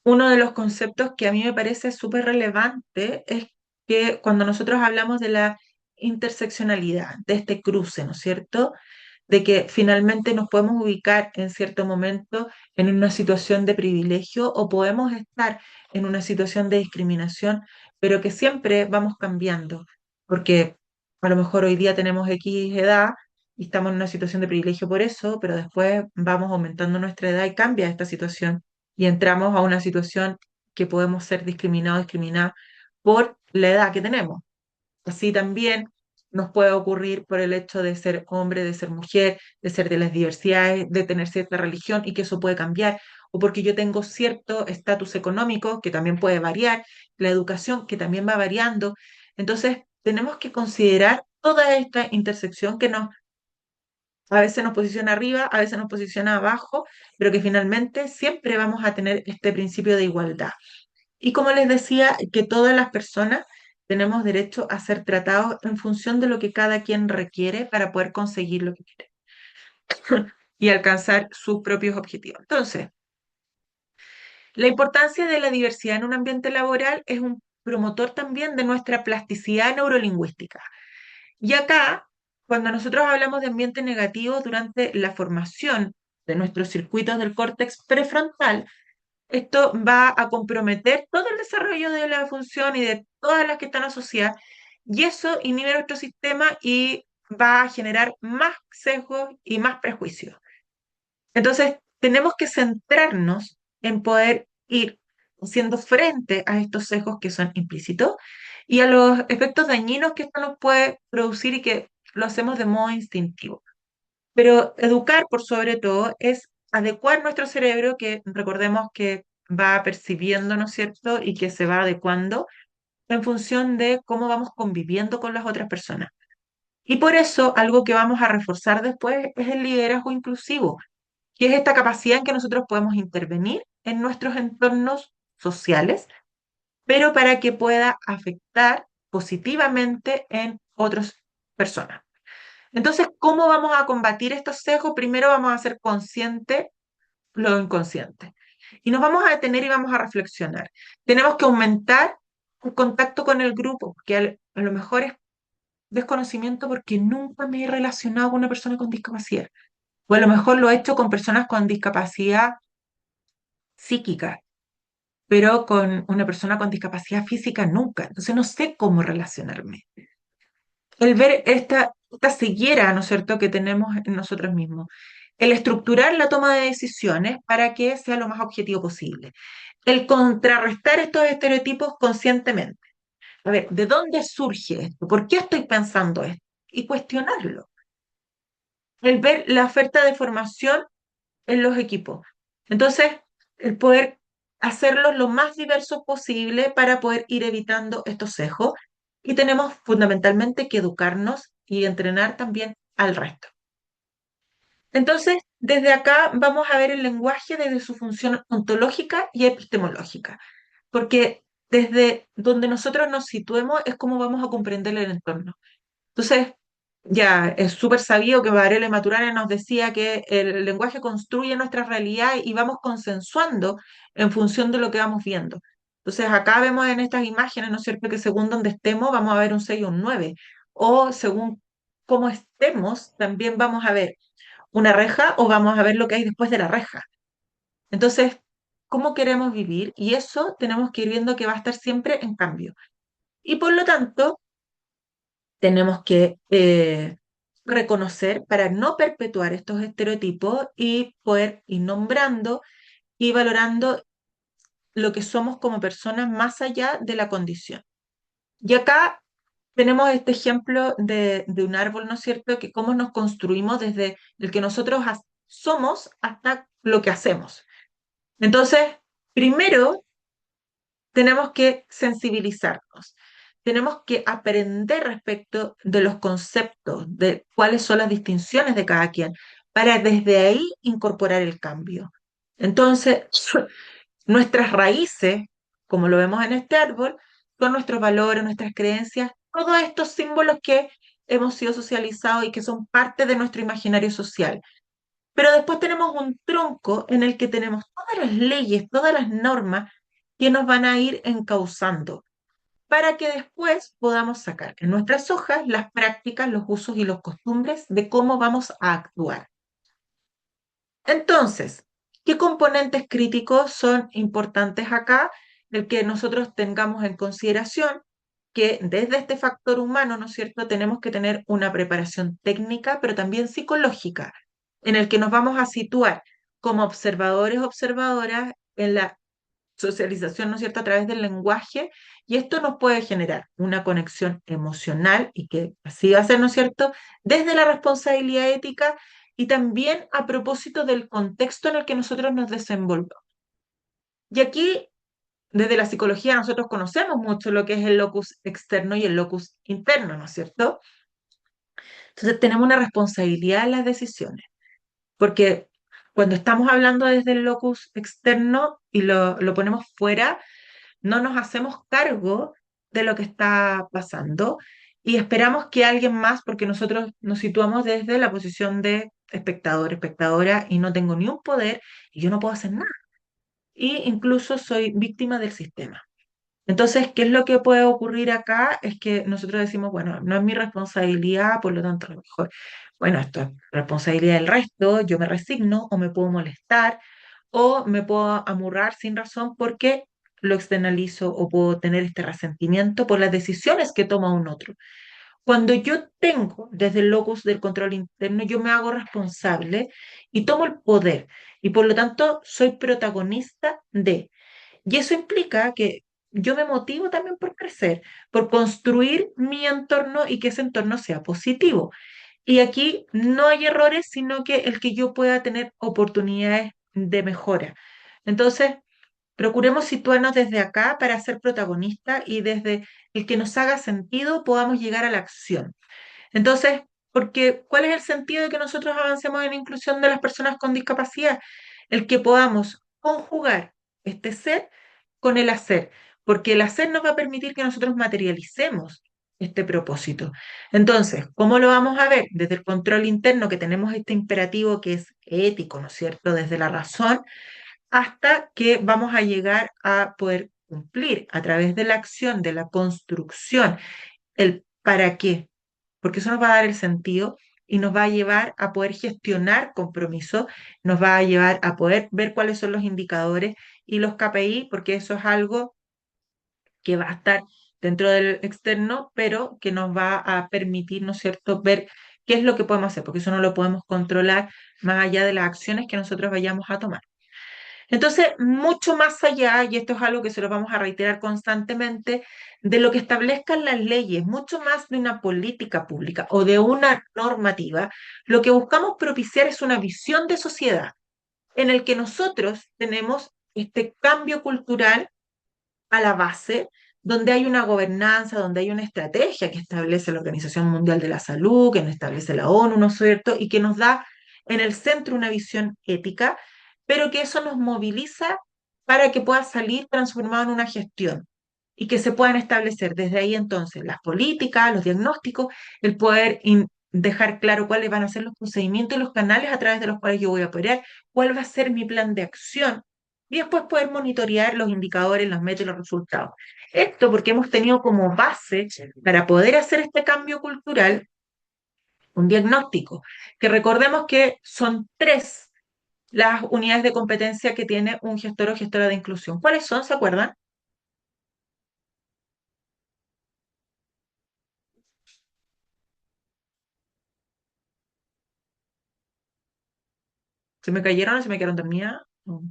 [SPEAKER 1] uno de los conceptos que a mí me parece súper relevante es que cuando nosotros hablamos de la interseccionalidad, de este cruce, ¿no es cierto? De que finalmente nos podemos ubicar en cierto momento en una situación de privilegio o podemos estar en una situación de discriminación, pero que siempre vamos cambiando, porque a lo mejor hoy día tenemos X edad y estamos en una situación de privilegio por eso, pero después vamos aumentando nuestra edad y cambia esta situación y entramos a una situación que podemos ser discriminados, discriminadas por la edad que tenemos. Así también nos puede ocurrir por el hecho de ser hombre, de ser mujer, de ser de las diversidades, de tener cierta religión y que eso puede cambiar, o porque yo tengo cierto estatus económico que también puede variar, la educación que también va variando. Entonces, tenemos que considerar toda esta intersección que a veces nos posiciona arriba, a veces nos posiciona abajo, pero que finalmente siempre vamos a tener este principio de igualdad. Y como les decía, que todas las personas tenemos derecho a ser tratados en función de lo que cada quien requiere para poder conseguir lo que quiere y alcanzar sus propios objetivos. Entonces, la importancia de la diversidad en un ambiente laboral es un promotor también de nuestra plasticidad neurolingüística. Y acá, cuando nosotros hablamos de ambiente negativo durante la formación de nuestros circuitos del córtex prefrontal, esto va a comprometer todo el desarrollo de la función y de todas las que están asociadas, y eso inhibe nuestro sistema y va a generar más sesgos y más prejuicios. Entonces, tenemos que centrarnos en poder ir haciendo frente a estos sesgos que son implícitos y a los efectos dañinos que esto nos puede producir y que lo hacemos de modo instintivo. Pero educar, por sobre todo, es adecuar nuestro cerebro, que recordemos que va percibiendo, ¿no es cierto? Y que se va adecuando en función de cómo vamos conviviendo con las otras personas. Y por eso, algo que vamos a reforzar después es el liderazgo inclusivo, que es esta capacidad en que nosotros podemos intervenir en nuestros entornos sociales, pero para que pueda afectar positivamente en otras personas. Entonces, ¿cómo vamos a combatir estos sesgos? Primero vamos a ser conscientes lo inconsciente. Y nos vamos a detener y vamos a reflexionar. Tenemos que aumentar el contacto con el grupo, que a lo mejor es desconocimiento porque nunca me he relacionado con una persona con discapacidad. O a lo mejor lo he hecho con personas con discapacidad psíquica, pero con una persona con discapacidad física nunca. Entonces no sé cómo relacionarme. El ver esta ceguera, ¿no es cierto?, que tenemos en nosotros mismos. El estructurar la toma de decisiones para que sea lo más objetivo posible. El contrarrestar estos estereotipos conscientemente. A ver, ¿de dónde surge esto? ¿Por qué estoy pensando esto? Y cuestionarlo. El ver la oferta de formación en los equipos. Entonces, el poder hacerlos lo más diversos posible para poder ir evitando estos sesgos. Y tenemos fundamentalmente que educarnos y entrenar también al resto. Entonces, desde acá vamos a ver el lenguaje desde su función ontológica y epistemológica, porque desde donde nosotros nos situemos es como vamos a comprender el entorno. Entonces, ya es súper sabido que Varela y Maturana nos decía que el lenguaje construye nuestra realidad y vamos consensuando en función de lo que vamos viendo. Entonces acá vemos en estas imágenes, ¿no es cierto?, que según donde estemos vamos a ver un 6 o un 9, o según cómo estemos, también vamos a ver una reja o vamos a ver lo que hay después de la reja. Entonces, ¿cómo queremos vivir? Y eso tenemos que ir viendo que va a estar siempre en cambio. Y por lo tanto, tenemos que reconocer para no perpetuar estos estereotipos y poder ir nombrando y valorando lo que somos como personas más allá de la condición. Y acá tenemos este ejemplo de un árbol, ¿no es cierto?, que cómo nos construimos desde el que nosotros somos hasta lo que hacemos. Entonces, primero tenemos que sensibilizarnos, tenemos que aprender respecto de los conceptos, de cuáles son las distinciones de cada quien, para desde ahí incorporar el cambio. Entonces, nuestras raíces, como lo vemos en este árbol, son nuestros valores, nuestras creencias, todos estos símbolos que hemos sido socializados y que son parte de nuestro imaginario social. Pero después tenemos un tronco en el que tenemos todas las leyes, todas las normas que nos van a ir encauzando para que después podamos sacar en nuestras hojas las prácticas, los usos y los costumbres de cómo vamos a actuar. Entonces, ¿qué componentes críticos son importantes acá? El que nosotros tengamos en consideración que desde este factor humano, ¿no es cierto?, tenemos que tener una preparación técnica, pero también psicológica, en el que nos vamos a situar como observadores, observadoras en la socialización, ¿no es cierto?, a través del lenguaje, y esto nos puede generar una conexión emocional, y que así va a ser, ¿no es cierto?, desde la responsabilidad ética y también a propósito del contexto en el que nosotros nos desenvolvemos. Y aquí, desde la psicología, nosotros conocemos mucho lo que es el locus externo y el locus interno, ¿no es cierto? Entonces tenemos una responsabilidad en las decisiones, porque cuando estamos hablando desde el locus externo y lo ponemos fuera, no nos hacemos cargo de lo que está pasando y esperamos que alguien más, porque nosotros nos situamos desde la posición de espectador, espectadora, y no tengo ni un poder y yo no puedo hacer nada. Y incluso soy víctima del sistema. Entonces, ¿qué es lo que puede ocurrir acá? Es que nosotros decimos, bueno, no es mi responsabilidad, por lo tanto, a lo mejor, bueno, esto es responsabilidad del resto, yo me resigno o me puedo molestar o me puedo amurrar sin razón porque lo externalizo o puedo tener este resentimiento por las decisiones que toma un otro. Cuando yo tengo desde el locus del control interno, yo me hago responsable y tomo el poder y por lo tanto soy protagonista de. Y eso implica que yo me motivo también por crecer, por construir mi entorno y que ese entorno sea positivo. Y aquí no hay errores, sino que el que yo pueda tener oportunidades de mejora. Entonces, procuremos situarnos desde acá para ser protagonistas y desde el que nos haga sentido podamos llegar a la acción. Entonces, porque ¿cuál es el sentido de que nosotros avancemos en la inclusión de las personas con discapacidad? El que podamos conjugar este ser con el hacer, porque el hacer nos va a permitir que nosotros materialicemos este propósito. Entonces, ¿cómo lo vamos a ver? Desde el control interno, que tenemos este imperativo que es ético, ¿no es cierto? Desde la razón, hasta que vamos a llegar a poder cumplir a través de la acción, de la construcción, el para qué, porque eso nos va a dar el sentido y nos va a llevar a poder gestionar compromisos, nos va a llevar a poder ver cuáles son los indicadores y los KPI, porque eso es algo que va a estar dentro del externo, pero que nos va a permitir, ¿no es cierto?, ver qué es lo que podemos hacer, porque eso no lo podemos controlar más allá de las acciones que nosotros vayamos a tomar. Entonces, mucho más allá, y esto es algo que se lo vamos a reiterar constantemente, de lo que establezcan las leyes, mucho más de una política pública o de una normativa, lo que buscamos propiciar es una visión de sociedad en el que nosotros tenemos este cambio cultural a la base, donde hay una gobernanza, donde hay una estrategia que establece la Organización Mundial de la Salud, que establece la ONU, ¿no es cierto? Y que nos da en el centro una visión ética, pero que eso nos moviliza para que pueda salir transformado en una gestión y que se puedan establecer desde ahí entonces las políticas, los diagnósticos, el poder dejar claro cuáles van a ser los procedimientos y los canales a través de los cuales yo voy a operar, cuál va a ser mi plan de acción y después poder monitorear los indicadores, las metas y los resultados. Esto porque hemos tenido como base para poder hacer este cambio cultural un diagnóstico, que recordemos que son tres las unidades de competencia que tiene un gestor o gestora de inclusión. ¿Cuáles son? ¿Se acuerdan? ¿Se me cayeron o se me quedaron dormidas? No,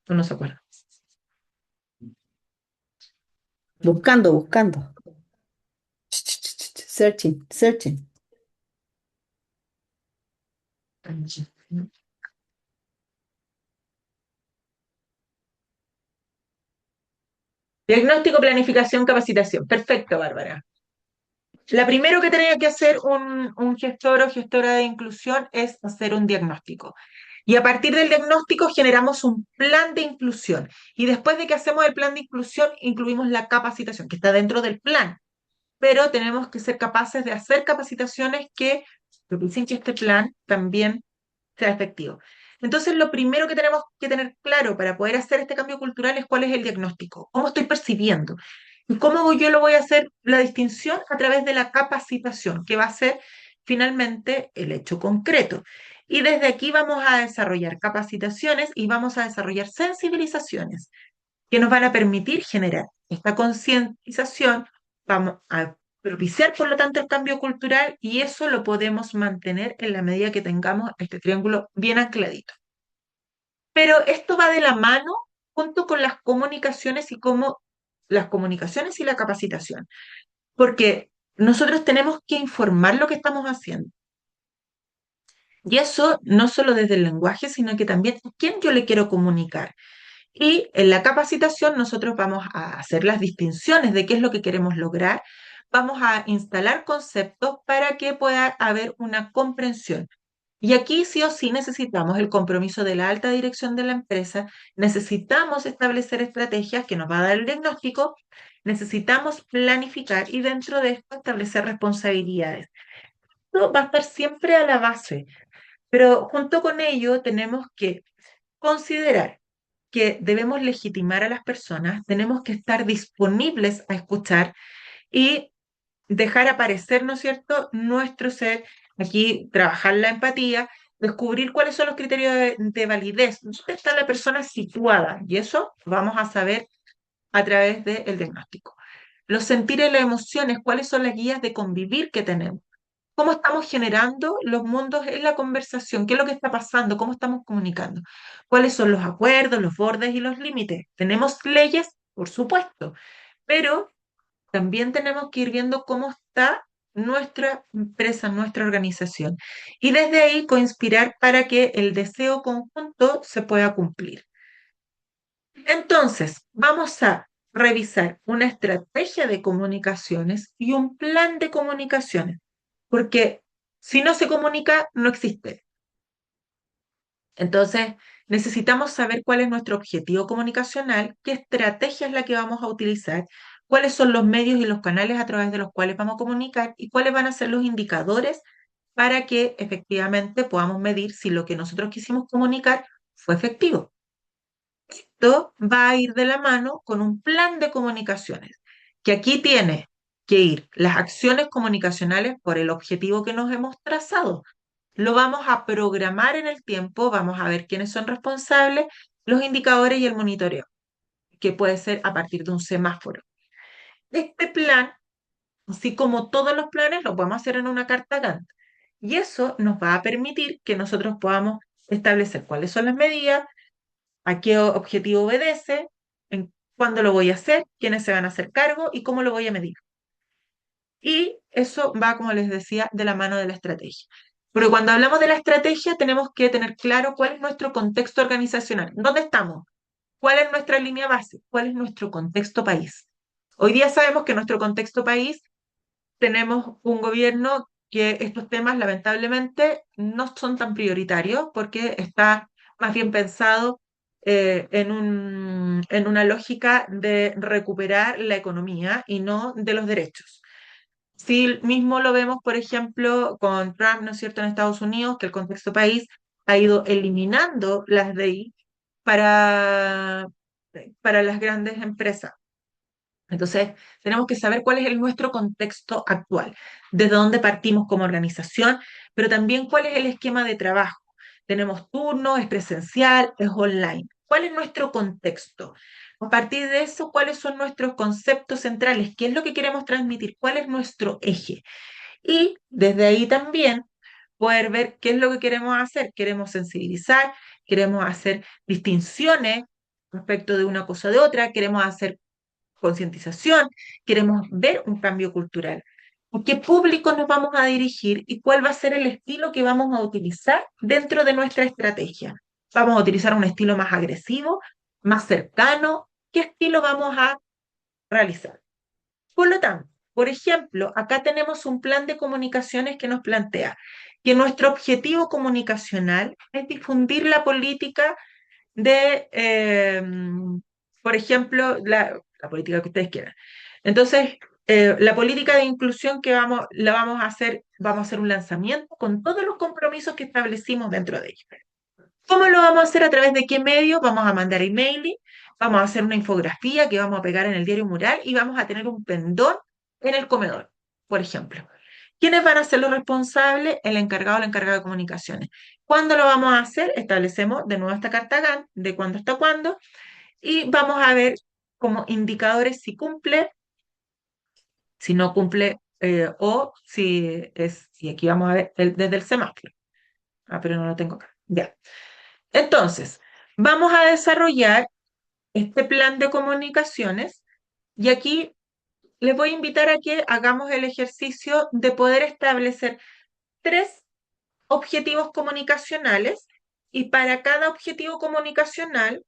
[SPEAKER 1] no se acuerdan.
[SPEAKER 3] Buscando, buscando. Searching, searching.
[SPEAKER 1] Diagnóstico, planificación, capacitación. Perfecto, Bárbara. La primero que tenía que hacer un gestor o gestora de inclusión es hacer un diagnóstico. Y a partir del diagnóstico generamos un plan de inclusión. Y después de que hacemos el plan de inclusión, incluimos la capacitación, que está dentro del plan. Pero tenemos que ser capaces de hacer capacitaciones que propicien que este plan también sea efectivo. Entonces, lo primero que tenemos que tener claro para poder hacer este cambio cultural es cuál es el diagnóstico, cómo estoy percibiendo. ¿Y cómo yo lo voy a hacer la distinción? A través de la capacitación, que va a ser finalmente el hecho concreto. Y desde aquí vamos a desarrollar capacitaciones y vamos a desarrollar sensibilizaciones que nos van a permitir generar esta concientización, vamos a propiciar, por lo tanto, el cambio cultural y eso lo podemos mantener en la medida que tengamos este triángulo bien ancladito. Pero esto va de la mano junto con las comunicaciones y cómo las comunicaciones y la capacitación, porque nosotros tenemos que informar lo que estamos haciendo. Y eso no solo desde el lenguaje, sino que también a quién yo le quiero comunicar. Y en la capacitación nosotros vamos a hacer las distinciones de qué es lo que queremos lograr, vamos a instalar conceptos para que pueda haber una comprensión. Y aquí sí o sí necesitamos el compromiso de la alta dirección de la empresa, necesitamos establecer estrategias que nos va a dar el diagnóstico, necesitamos planificar y dentro de esto establecer responsabilidades. Esto va a estar siempre a la base, pero junto con ello tenemos que considerar que debemos legitimar a las personas, tenemos que estar disponibles a escuchar y dejar aparecer, ¿no es cierto?, nuestro ser, aquí trabajar la empatía, descubrir cuáles son los criterios de validez, dónde está la persona situada, y eso vamos a saber a través del diagnóstico. Los sentires y las emociones, cuáles son las guías de convivir que tenemos, cómo estamos generando los mundos en la conversación, qué es lo que está pasando, cómo estamos comunicando, cuáles son los acuerdos, los bordes y los límites. ¿Tenemos leyes? Por supuesto, pero también tenemos que ir viendo cómo está nuestra empresa, nuestra organización. Y desde ahí conspirar para que el deseo conjunto se pueda cumplir. Entonces, vamos a revisar una estrategia de comunicaciones y un plan de comunicaciones, porque si no se comunica, no existe. Entonces, necesitamos saber cuál es nuestro objetivo comunicacional, qué estrategia es la que vamos a utilizar, cuáles son los medios y los canales a través de los cuales vamos a comunicar y cuáles van a ser los indicadores para que efectivamente podamos medir si lo que nosotros quisimos comunicar fue efectivo. Esto va a ir de la mano con un plan de comunicaciones, que aquí tiene que ir las acciones comunicacionales por el objetivo que nos hemos trazado. Lo vamos a programar en el tiempo, vamos a ver quiénes son responsables, los indicadores y el monitoreo, que puede ser a partir de un semáforo. Este plan, así como todos los planes, lo podemos hacer en una carta Gantt. Y eso nos va a permitir que nosotros podamos establecer cuáles son las medidas, a qué objetivo obedece, en cuándo lo voy a hacer, quiénes se van a hacer cargo y cómo lo voy a medir. Y eso va, como les decía, de la mano de la estrategia. Pero cuando hablamos de la estrategia, tenemos que tener claro cuál es nuestro contexto organizacional. ¿Dónde estamos? ¿Cuál es nuestra línea base? ¿Cuál es nuestro contexto país? Hoy día sabemos que en nuestro contexto país tenemos un gobierno que estos temas lamentablemente no son tan prioritarios porque está más bien pensado en una lógica de recuperar la economía y no de los derechos. Sí, mismo lo vemos, por ejemplo, con Trump, ¿no es cierto?, en Estados Unidos, que el contexto país ha ido eliminando las DI para, para las grandes empresas. Entonces, tenemos que saber cuál es nuestro contexto actual, desde dónde partimos como organización, pero también cuál es el esquema de trabajo. Tenemos turno, es presencial, es online. ¿Cuál es nuestro contexto? A partir de eso, ¿cuáles son nuestros conceptos centrales? ¿Qué es lo que queremos transmitir? ¿Cuál es nuestro eje? Y desde ahí también poder ver qué es lo que queremos hacer. Queremos sensibilizar, queremos hacer distinciones respecto de una cosa de otra, queremos hacer concientización, queremos ver un cambio cultural. ¿A qué público nos vamos a dirigir y cuál va a ser el estilo que vamos a utilizar dentro de nuestra estrategia? ¿Vamos a utilizar un estilo más agresivo, más cercano? ¿Qué estilo vamos a realizar? Por lo tanto, por ejemplo, acá tenemos un plan de comunicaciones que nos plantea que nuestro objetivo comunicacional es difundir la política de, por ejemplo, la política que ustedes quieran. Entonces, la política de inclusión que la vamos a hacer un lanzamiento con todos los compromisos que establecimos dentro de ella. ¿Cómo lo vamos a hacer? ¿A través de qué medio? Vamos a mandar email, vamos a hacer una infografía que vamos a pegar en el diario mural y vamos a tener un pendón en el comedor, por ejemplo. ¿Quiénes van a ser los responsables? El encargado o la encargada de comunicaciones. ¿Cuándo lo vamos a hacer? Establecemos de nuevo esta carta GAN, de cuándo hasta cuándo, y vamos a ver como indicadores si cumple, si no cumple, o si es, y aquí vamos a ver desde el semáforo. Ah, pero no lo tengo acá. Ya. Entonces, vamos a desarrollar este plan de comunicaciones y aquí les voy a invitar a que hagamos el ejercicio de poder establecer 3 objetivos comunicacionales y para cada objetivo comunicacional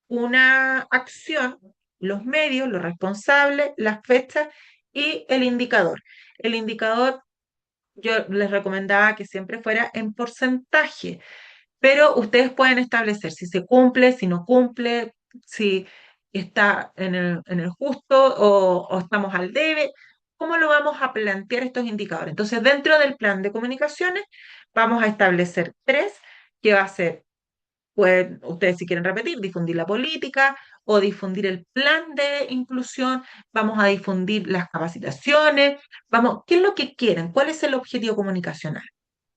[SPEAKER 1] una acción, los medios, los responsables, las fechas y el indicador. El indicador yo les recomendaba que siempre fuera en porcentaje, pero ustedes pueden establecer si se cumple, si no cumple, si está en el justo o estamos al debe. ¿Cómo lo vamos a plantear estos indicadores? Entonces, dentro del plan de comunicaciones, vamos a establecer 3, que va a ser, pues, ustedes si quieren repetir, difundir la política o difundir el plan de inclusión, vamos a difundir las capacitaciones, vamos, ¿qué es lo que quieren? ¿Cuál es el objetivo comunicacional?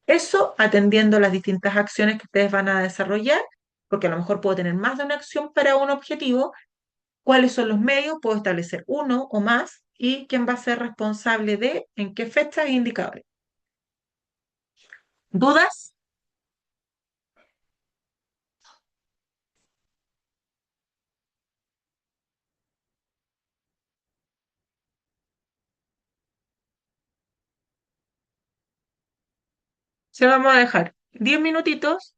[SPEAKER 1] Eso atendiendo las distintas acciones que ustedes van a desarrollar, porque a lo mejor puedo tener más de una acción para un objetivo. ¿Cuáles son los medios? Puedo establecer uno o más y quién va a ser responsable de en qué fechas e indicadores. ¿Dudas? Se vamos a dejar 10 minutitos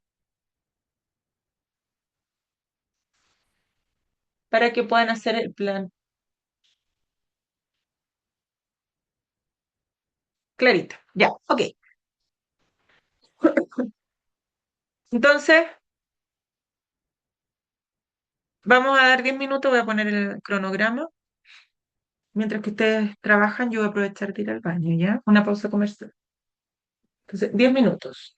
[SPEAKER 1] para que puedan hacer el plan clarito. Ya, ok. Entonces, vamos a dar 10 minutos, voy a poner el cronograma. Mientras que ustedes trabajan, yo voy a aprovechar de ir al baño, ¿ya? Una pausa comercial. Entonces, 10 minutos.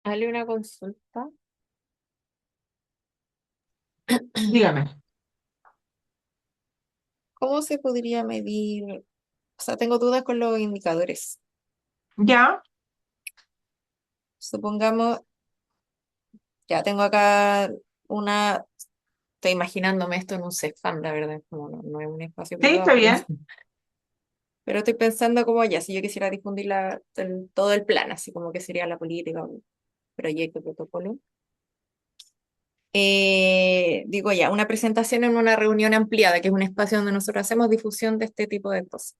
[SPEAKER 6] Hazle una consulta.
[SPEAKER 1] Dígame.
[SPEAKER 6] ¿Cómo se podría medir? O sea, tengo dudas con los indicadores.
[SPEAKER 1] ¿Ya?
[SPEAKER 6] Supongamos, ya tengo acá una, estoy imaginándome esto en un CEFAM, la verdad, como no es un espacio
[SPEAKER 1] Sí,
[SPEAKER 6] privado,
[SPEAKER 1] está bien.
[SPEAKER 6] pero estoy pensando como ya, si yo quisiera difundir todo el plan, así como que sería la política, un proyecto, protocolo. Digo ya, una presentación en una reunión ampliada, que es un espacio donde nosotros hacemos difusión de este tipo de cosas.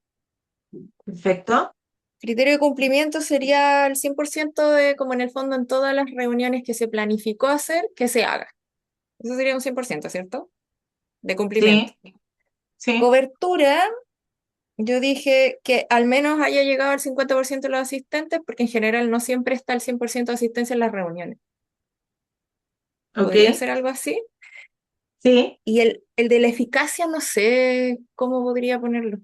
[SPEAKER 1] Perfecto.
[SPEAKER 6] Criterio de cumplimiento sería el 100% de, como en el fondo, en todas las reuniones que se planificó hacer, que se haga. Eso sería un 100%, ¿cierto? De cumplimiento.
[SPEAKER 1] Sí, sí.
[SPEAKER 6] Cobertura, yo dije que al menos haya llegado al 50% de los asistentes, porque en general no siempre está el 100% de asistencia en las reuniones.
[SPEAKER 1] Ok.
[SPEAKER 6] ¿Podría ser algo así?
[SPEAKER 1] Sí.
[SPEAKER 6] Y el de la eficacia, no sé cómo podría ponerlo.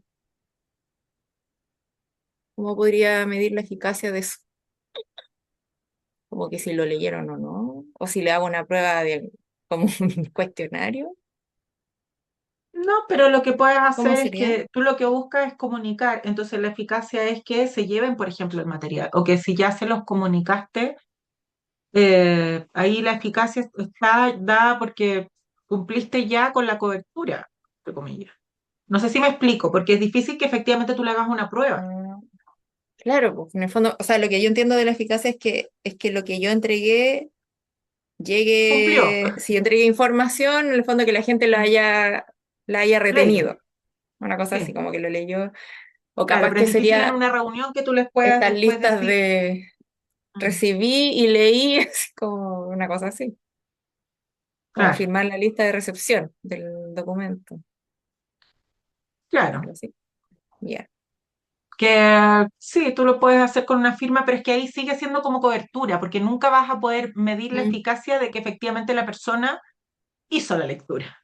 [SPEAKER 6] ¿Cómo podría medir la eficacia de eso? Como que si lo leyeron o no. O si le hago una prueba de como un cuestionario.
[SPEAKER 1] No, pero lo que puedes
[SPEAKER 6] ¿Cómo
[SPEAKER 1] hacer es
[SPEAKER 6] sería?
[SPEAKER 1] que tú lo que buscas es comunicar. Entonces la eficacia es que se lleven, por ejemplo, el material. O que si ya se los comunicaste, ahí la eficacia está dada porque cumpliste ya con la cobertura, entre comillas. No sé si me explico, porque es difícil que efectivamente tú le hagas una prueba.
[SPEAKER 6] Ah, claro, pues en el fondo, o sea, lo que yo entiendo de la eficacia es que lo que yo entregué
[SPEAKER 1] Cumplió,
[SPEAKER 6] llegue, si entregué información, en el fondo que la gente la haya
[SPEAKER 1] leído.
[SPEAKER 6] retenido. Una cosa así,
[SPEAKER 1] Sí,
[SPEAKER 6] como que lo leyó. O
[SPEAKER 1] claro,
[SPEAKER 6] capaz
[SPEAKER 1] pero
[SPEAKER 6] que
[SPEAKER 1] es difícil en
[SPEAKER 6] sería
[SPEAKER 1] una reunión que tú les puedas
[SPEAKER 6] estas
[SPEAKER 1] después
[SPEAKER 6] listas
[SPEAKER 1] decir.
[SPEAKER 6] de
[SPEAKER 1] Mm,
[SPEAKER 6] recibí y leí, así como una cosa así. Como
[SPEAKER 1] claro,
[SPEAKER 6] firmar la lista de recepción del documento.
[SPEAKER 1] claro.
[SPEAKER 6] Algo así. Ya.
[SPEAKER 1] Que sí, tú lo puedes hacer con una firma, pero es que ahí sigue siendo como cobertura, porque nunca vas a poder medir la
[SPEAKER 6] Mm,
[SPEAKER 1] eficacia de que efectivamente la persona hizo la lectura.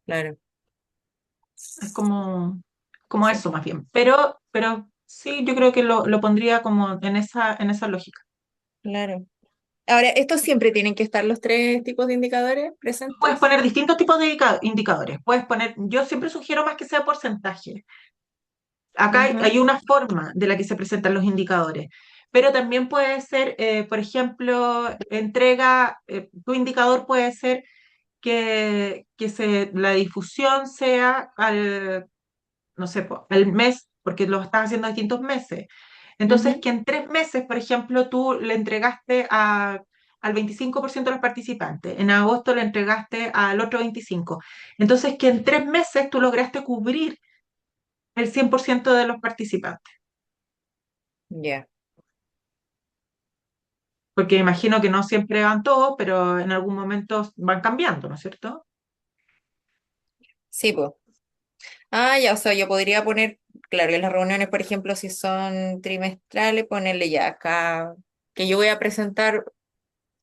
[SPEAKER 6] claro.
[SPEAKER 1] Es como
[SPEAKER 6] Sí,
[SPEAKER 1] eso más bien. Pero sí, yo creo que lo pondría como en esa lógica.
[SPEAKER 6] claro. Ahora, ¿estos siempre tienen que estar los tres tipos de indicadores
[SPEAKER 1] Puedes
[SPEAKER 6] presentes?
[SPEAKER 1] poner distintos tipos de indicadores. Puedes poner, yo siempre sugiero más que sea porcentaje. Acá
[SPEAKER 6] Ujú.
[SPEAKER 1] hay una forma de la que se presentan los indicadores, pero también puede ser, por ejemplo, tu indicador puede ser la difusión sea no sé, al mes, porque lo estás haciendo a distintos meses. Entonces,
[SPEAKER 6] Ujú.
[SPEAKER 1] que en 3 meses, por ejemplo, tú le entregaste al 25% de los participantes, en agosto le entregaste al otro 25%. Entonces, que en 3 meses tú lograste cubrir el 100% de los participantes,
[SPEAKER 6] Ya.
[SPEAKER 1] porque imagino que no siempre van todos, pero en algún momento van cambiando, ¿no es cierto?
[SPEAKER 6] Sí, pues. Ah, ya, o sea, yo podría poner, claro, en las reuniones, por ejemplo, si son trimestrales, ponerle ya acá, que yo voy a presentar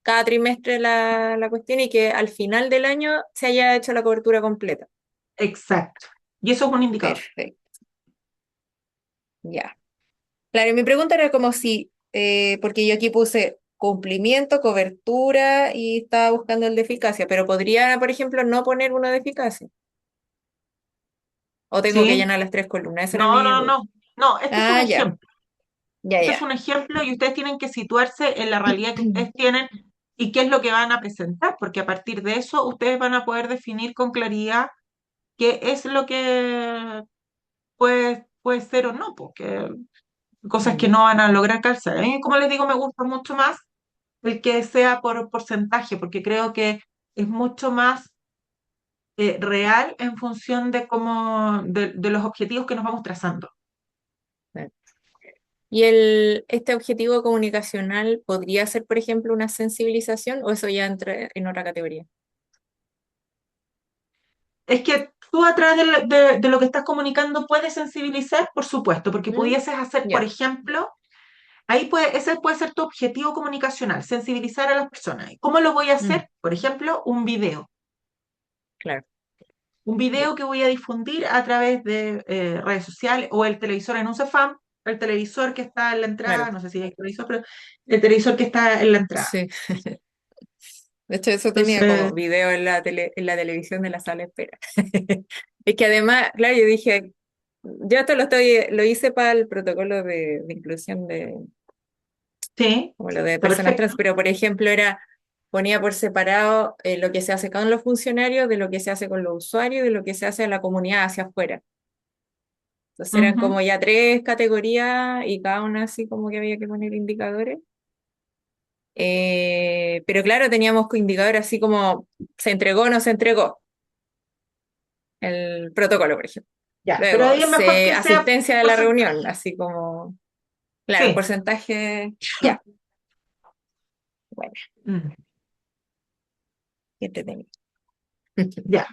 [SPEAKER 6] cada trimestre la cuestión y que al final del año se haya hecho la cobertura completa.
[SPEAKER 1] Exacto. Y eso es un indicador.
[SPEAKER 6] Perfecto, ya. Claro, y mi pregunta era como si, porque yo aquí puse cumplimiento, cobertura y estaba buscando el de eficacia, pero podría, por ejemplo, no poner uno de eficacia. O tengo que
[SPEAKER 1] ¿Sí?
[SPEAKER 6] llenar las tres columnas, esa era
[SPEAKER 1] No,
[SPEAKER 6] mi
[SPEAKER 1] no,
[SPEAKER 6] duda.
[SPEAKER 1] no. No, este es un
[SPEAKER 6] Ah, ya,
[SPEAKER 1] ejemplo.
[SPEAKER 6] ya,
[SPEAKER 1] Este es
[SPEAKER 6] ya.
[SPEAKER 1] un ejemplo y ustedes tienen que situarse en la realidad que ustedes tienen y qué es lo que van a presentar, porque a partir de eso ustedes van a poder definir con claridad qué es lo que puede ser o no, porque cosas que
[SPEAKER 6] Mm,
[SPEAKER 1] no van a lograr calzar. A mí, como les digo, me gusta mucho más el que sea por porcentaje, porque creo que es mucho más real en función de los objetivos que nos vamos trazando.
[SPEAKER 6] claro. ¿Y este objetivo comunicacional podría ser, por ejemplo, una sensibilización o eso ya entra en otra categoría?
[SPEAKER 1] Es que tú a través de lo que estás comunicando puedes sensibilizar, por supuesto, porque
[SPEAKER 6] Mm,
[SPEAKER 1] pudieses hacer, por
[SPEAKER 6] ya,
[SPEAKER 1] ejemplo, ese puede ser tu objetivo comunicacional, sensibilizar a las personas. ¿Cómo lo voy a
[SPEAKER 6] mm,
[SPEAKER 1] hacer? Por ejemplo, un video.
[SPEAKER 6] claro.
[SPEAKER 1] Un
[SPEAKER 6] Ya.
[SPEAKER 1] video que voy a difundir a través de redes sociales o el televisor en un CEFAM, el televisor que está en la entrada,
[SPEAKER 6] Claro,
[SPEAKER 1] no sé si hay televisor, pero el televisor que está en la entrada.
[SPEAKER 6] sí. De hecho, eso tenía
[SPEAKER 1] Entonces,
[SPEAKER 6] como video en en la televisión de la sala de espera. Es que además, claro, yo dije, yo esto lo hice para el protocolo de inclusión
[SPEAKER 1] sí,
[SPEAKER 6] como lo de
[SPEAKER 1] está
[SPEAKER 6] personas trans,
[SPEAKER 1] perfecto.
[SPEAKER 6] pero por ejemplo ponía por separado lo que se hace con los funcionarios, de lo que se hace con los usuarios, de lo que se hace en la comunidad hacia afuera. Entonces eran
[SPEAKER 1] Ujú.
[SPEAKER 6] como ya tres categorías y cada una así como que había que poner indicadores. Pero claro, teníamos indicadores así como se entregó o no se entregó el protocolo, por ejemplo.
[SPEAKER 1] Ya, pero
[SPEAKER 6] Luego,
[SPEAKER 1] ahí es mejor que sea
[SPEAKER 6] asistencia a la
[SPEAKER 1] porcentaje.
[SPEAKER 6] reunión, así como, claro,
[SPEAKER 1] Sí.
[SPEAKER 6] porcentaje, ya, bueno,
[SPEAKER 1] Mm,
[SPEAKER 6] qué entretenido.
[SPEAKER 1] ya.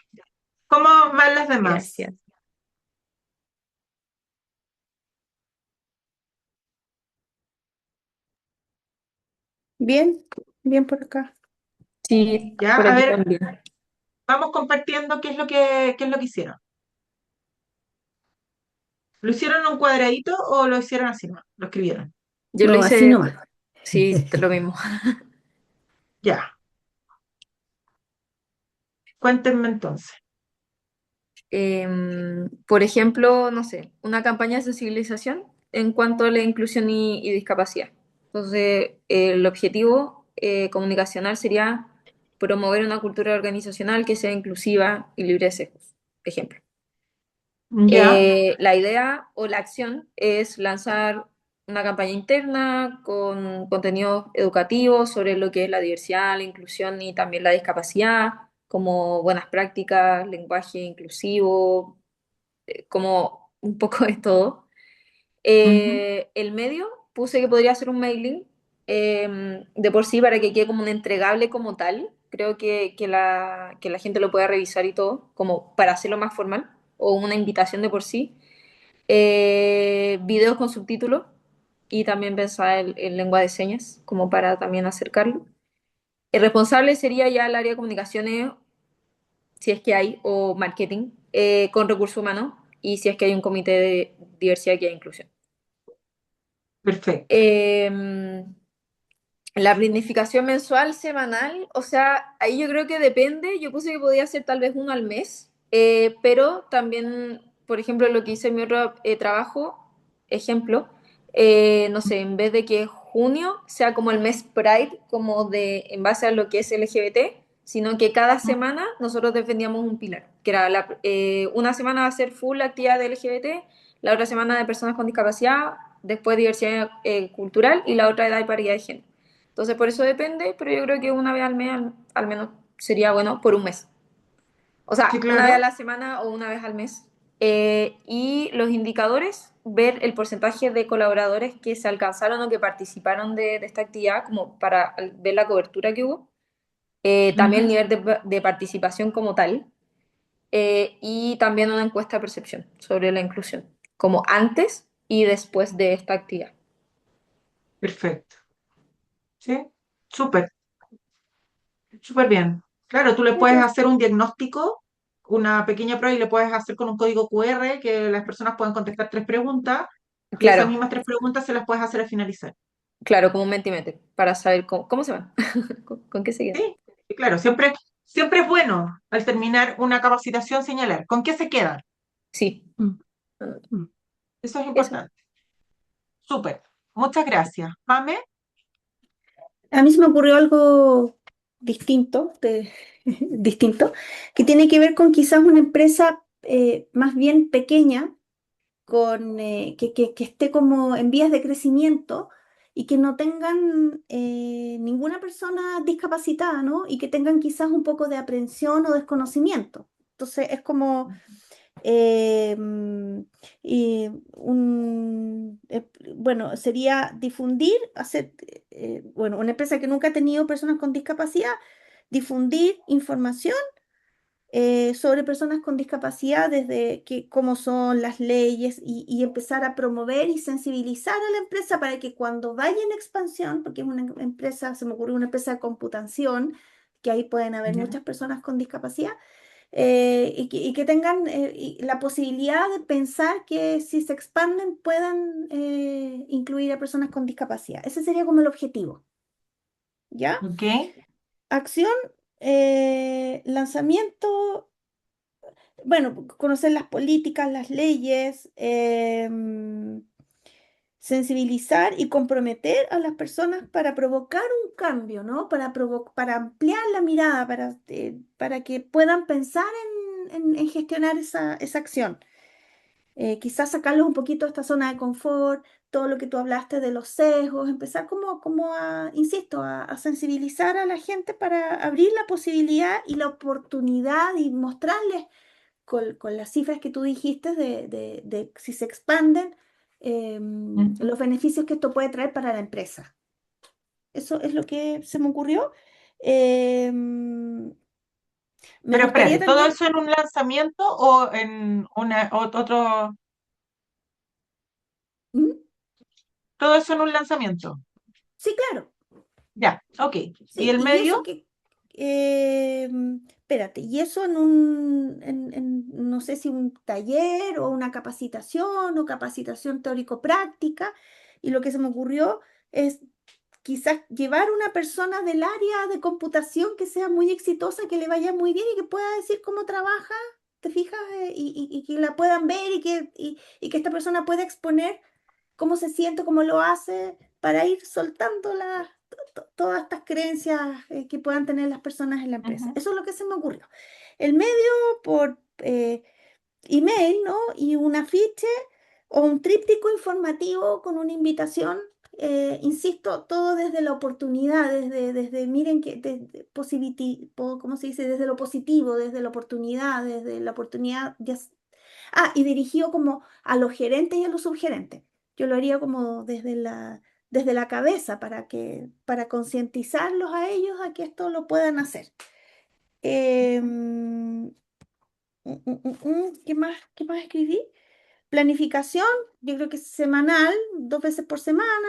[SPEAKER 1] ¿Cómo van las demás?
[SPEAKER 6] Gracias.
[SPEAKER 3] Bien, bien por acá.
[SPEAKER 5] Sí,
[SPEAKER 1] Ya,
[SPEAKER 5] por
[SPEAKER 1] a
[SPEAKER 5] aquí
[SPEAKER 1] ver,
[SPEAKER 5] también.
[SPEAKER 1] vamos compartiendo qué es lo que hicieron. ¿Lo hicieron en un cuadradito o lo hicieron así nomás? Lo escribieron.
[SPEAKER 5] Yo lo
[SPEAKER 3] No, así
[SPEAKER 5] hice,
[SPEAKER 3] nomás.
[SPEAKER 5] sí, lo mismo.
[SPEAKER 1] Ya, cuéntenme entonces.
[SPEAKER 5] Por ejemplo, no sé, una campaña de sensibilización en cuanto a la inclusión y discapacidad. Entonces, el objetivo comunicacional sería promover una cultura organizacional que sea inclusiva y libre de sesgos. Ejemplo.
[SPEAKER 1] Ya.
[SPEAKER 5] La idea o la acción es lanzar una campaña interna con contenidos educativos sobre lo que es la diversidad, la inclusión y también la discapacidad, como buenas prácticas, lenguaje inclusivo, como un poco de todo.
[SPEAKER 1] Ujú.
[SPEAKER 5] El medio puse que podría ser un mailing de por sí para que quede como un entregable como tal. Creo que la gente lo pueda revisar y todo, como para hacerlo más formal, o una invitación de por sí. Videos con subtítulos y también pensar en lengua de señas, como para también acercarlo. El responsable sería ya el área de comunicaciones, si es que hay, o marketing, con recursos humanos, y si es que hay un comité de diversidad y inclusión.
[SPEAKER 1] Perfecto.
[SPEAKER 5] Eh, la planificación mensual, semanal, o sea, ahí yo creo que depende. Yo puse que podía ser tal vez uno al mes, pero también, por ejemplo, lo que hice en mi otro trabajo, ejemplo, no sé, en vez de que junio sea como el mes Pride, como de en base a lo que es LGBT, sino que cada semana nosotros defendíamos un pilar, que era una semana va a ser full actividad de LGBT, la otra semana de personas con discapacidad, después diversidad cultural y la otra edad y paridad de género. Entonces, por eso depende, pero yo creo que una vez al mes al menos sería bueno por un mes. O
[SPEAKER 1] Sí,
[SPEAKER 5] sea, una vez a
[SPEAKER 1] claro.
[SPEAKER 5] la semana o una vez al mes. Y los indicadores, ver el porcentaje de colaboradores que se alcanzaron o que participaron de esta actividad, como para ver la cobertura que hubo. También el
[SPEAKER 1] Ujú.
[SPEAKER 5] nivel de participación como tal. Y también una encuesta de percepción sobre la inclusión, como antes y después de esta actividad.
[SPEAKER 1] Perfecto. ¿Sí? Súper, súper bien. Claro, tú le puedes
[SPEAKER 3] Eso.
[SPEAKER 1] hacer un diagnóstico, una pequeña prueba y le puedes hacer con un código QR que las personas puedan contestar tres preguntas y esas
[SPEAKER 5] Claro,
[SPEAKER 1] mismas tres preguntas se las puedes hacer al finalizar.
[SPEAKER 5] claro, como un mentimeter, para saber cómo se van, con qué se quedan.
[SPEAKER 1] Sí, y claro, siempre es bueno al terminar una capacitación señalar con qué se quedan.
[SPEAKER 5] Sí,
[SPEAKER 1] Mm, mm. Eso es
[SPEAKER 5] eso.
[SPEAKER 1] importante. Súper. Muchas gracias. Pame,
[SPEAKER 3] A mí se me ocurrió algo distinto, distinto, que tiene que ver con quizás una empresa más bien pequeña, que esté como en vías de crecimiento y que no tengan ninguna persona discapacitada, ¿no? Y que tengan quizás un poco de aprensión o desconocimiento. Entonces es como eh, mm, y bueno, sería difundir, bueno, una empresa que nunca ha tenido personas con discapacidad, difundir información sobre personas con discapacidad, desde cómo son las leyes y empezar a promover y sensibilizar a la empresa para que cuando vaya en expansión, porque es una empresa, se me ocurrió una empresa de computación, que ahí pueden haber
[SPEAKER 1] ya,
[SPEAKER 3] muchas personas con discapacidad, y que tengan la posibilidad de pensar que si se expanden puedan incluir a personas con discapacidad. Ese sería como el objetivo, ¿ya?
[SPEAKER 1] ¿Ok?
[SPEAKER 3] Acción, lanzamiento, bueno, conocer las políticas, las leyes, sensibilizar y comprometer a las personas para provocar un cambio, ¿no? Para ampliar la mirada, para que puedan pensar en gestionar esa acción. Quizás sacarlos un poquito de esta zona de confort, todo lo que tú hablaste de los sesgos, empezar como insisto, a sensibilizar a la gente para abrir la posibilidad y la oportunidad y mostrarles con las cifras que tú dijiste de si se expanden,
[SPEAKER 1] Ujú.
[SPEAKER 3] los beneficios que esto puede traer para la empresa. Eso es lo que se me ocurrió. Me
[SPEAKER 1] Pero
[SPEAKER 3] gustaría
[SPEAKER 1] espérate, ¿todo
[SPEAKER 3] también...
[SPEAKER 1] eso en un lanzamiento o en otro?
[SPEAKER 3] ¿Mm?
[SPEAKER 1] Todo eso en un lanzamiento.
[SPEAKER 3] Sí, claro.
[SPEAKER 1] Ya, ok. ¿Y
[SPEAKER 3] Sí,
[SPEAKER 1] el
[SPEAKER 3] y eso
[SPEAKER 1] medio?
[SPEAKER 3] que, espérate, y eso no sé si un taller o una capacitación o capacitación teórico-práctica, y lo que se me ocurrió es quizás llevar una persona del área de computación que sea muy exitosa, que le vaya muy bien y que pueda decir cómo trabaja, ¿te fijas? Y que la puedan ver y que esta persona pueda exponer cómo se siente, cómo lo hace, para ir soltando todas estas creencias que puedan tener las personas en la empresa.
[SPEAKER 1] Ujú.
[SPEAKER 3] Eso es lo que se me ocurrió. El medio por email, ¿no? Y un afiche o un tríptico informativo con una invitación. Insisto, todo desde la oportunidad, miren que, ¿cómo se dice? Desde lo positivo, desde la oportunidad y dirigido como a los gerentes y a los subgerentes. Yo lo haría como desde la cabeza para concientizarlos a ellos a que esto lo puedan hacer. ¿Qué más escribí? Planificación, yo creo que es semanal, 2 veces por semana,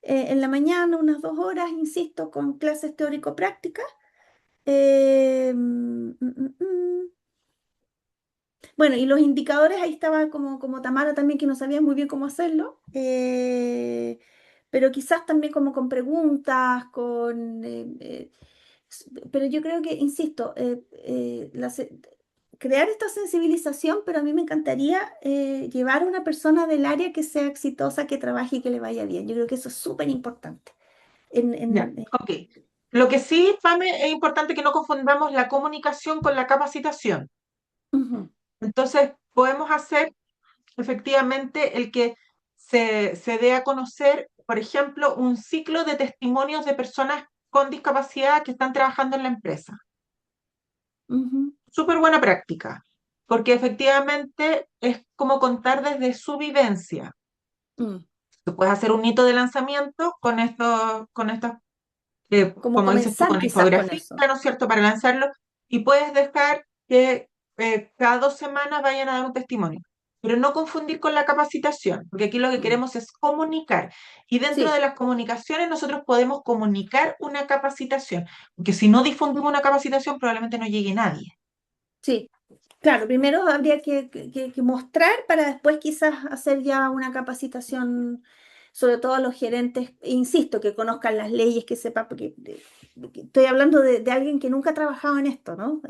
[SPEAKER 3] en la mañana unas 2 horas, insisto, con clases teórico-prácticas. Eh, mm, mm, mm, mm. Bueno, y los indicadores, ahí estaba como Tamara también, que no sabía muy bien cómo hacerlo, pero quizás también como con preguntas, pero yo creo que, insisto, crear esta sensibilización, pero a mí me encantaría llevar a una persona del área que sea exitosa, que trabaje y que le vaya bien. Yo creo que eso es súper importante. En,
[SPEAKER 1] Ya,
[SPEAKER 3] en,
[SPEAKER 1] ok. Lo que sí, Pame, es importante que no confundamos la comunicación con la capacitación.
[SPEAKER 3] Ujú,
[SPEAKER 1] Entonces, podemos hacer efectivamente el que se dé a conocer, por ejemplo, un ciclo de testimonios de personas con discapacidad que están trabajando en la empresa.
[SPEAKER 3] ujú,
[SPEAKER 1] Súper buena práctica, porque efectivamente es como contar desde su vivencia.
[SPEAKER 3] mm.
[SPEAKER 1] Tú puedes hacer un hito de lanzamiento con estos,
[SPEAKER 3] Como
[SPEAKER 1] como dices tú,
[SPEAKER 3] comenzar
[SPEAKER 1] con
[SPEAKER 3] quizás con
[SPEAKER 1] infografía,
[SPEAKER 3] eso.
[SPEAKER 1] ¿no es cierto?, para lanzarlo, y puedes dejar que cada 2 semanas vayan a dar un testimonio. Pero no confundir con la capacitación, porque aquí lo que
[SPEAKER 3] Mm.
[SPEAKER 1] queremos es comunicar. Y dentro de
[SPEAKER 3] Sí,
[SPEAKER 1] las comunicaciones nosotros podemos comunicar una capacitación, porque si no difundimos una capacitación probablemente no llegue nadie.
[SPEAKER 3] sí. Claro, primero habría que mostrar para después quizás hacer ya una capacitación, sobre todo a los gerentes, e insisto, que conozcan las leyes, que sepa, porque estoy hablando de alguien que nunca ha trabajado en esto, ¿no?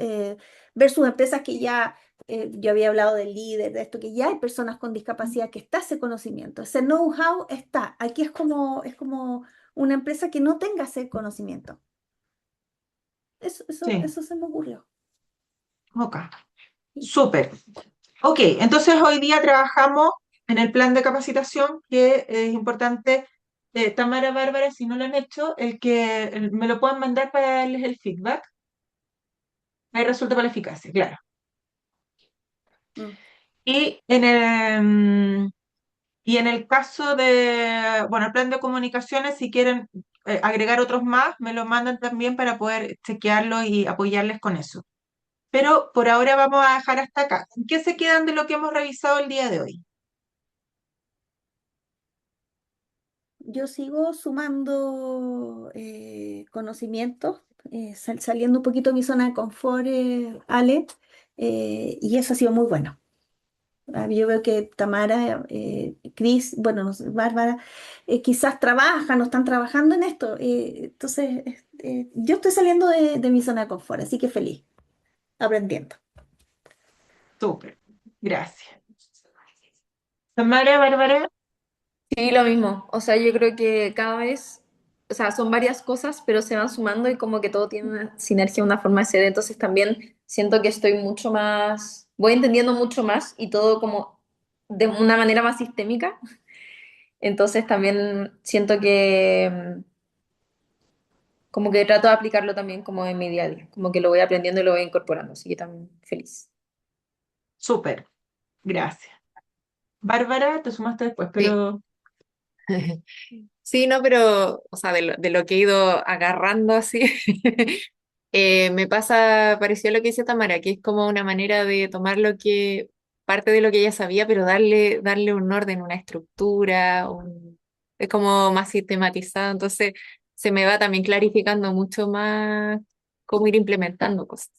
[SPEAKER 3] Versus empresas que ya, yo había hablado del líder, de esto, que ya hay personas con discapacidad, que está ese conocimiento, ese know-how está. Aquí es como una empresa que no tenga ese conocimiento. Eso, eso,
[SPEAKER 1] Sí,
[SPEAKER 3] eso se me ocurrió.
[SPEAKER 1] ok, súper. Ok, entonces hoy día trabajamos en el plan de capacitación, que es importante, Tamara, Bárbara, si no lo han hecho, me lo puedan mandar para darles el feedback. Ahí resulta para la eficacia, claro.
[SPEAKER 3] Mm.
[SPEAKER 1] Y en el caso de, bueno, el plan de comunicaciones, si quieren agregar otros más, me lo mandan también para poder chequearlo y apoyarles con eso. Pero por ahora vamos a dejar hasta acá. ¿En qué se quedan de lo que hemos revisado el día de hoy?
[SPEAKER 3] Yo sigo sumando conocimientos, saliendo un poquito de mi zona de confort, Ale. y eso ha sido muy bueno. Yo veo que Tamara, Cris, bueno, no sé, Bárbara, quizás trabajan o están trabajando en esto. Entonces, yo estoy saliendo de mi zona de confort, así que feliz, aprendiendo.
[SPEAKER 1] Súper. Gracias. Tamara, Bárbara,
[SPEAKER 5] Sí, lo mismo. O sea, yo creo que cada vez, o sea, son varias cosas, pero se van sumando y como que todo tiene una sinergia, una forma de ser. Entonces también siento que estoy mucho más, voy entendiendo mucho más y todo como de una manera más sistémica. Entonces también siento que como que trato de aplicarlo también como en mi día a día, como que lo voy aprendiendo y lo voy incorporando. Así que también feliz.
[SPEAKER 1] súper. Gracias. Bárbara, te sumaste después,
[SPEAKER 6] Sí.
[SPEAKER 1] pero
[SPEAKER 6] Sí, no, pero, o sea, de lo que he ido agarrando así, me pasa, pareció lo que dice Tamara, que es como una manera de tomar parte de lo que ella sabía, pero darle un orden, una estructura, es como más sistematizado, entonces se me va también clarificando mucho más cómo ir implementando cosas,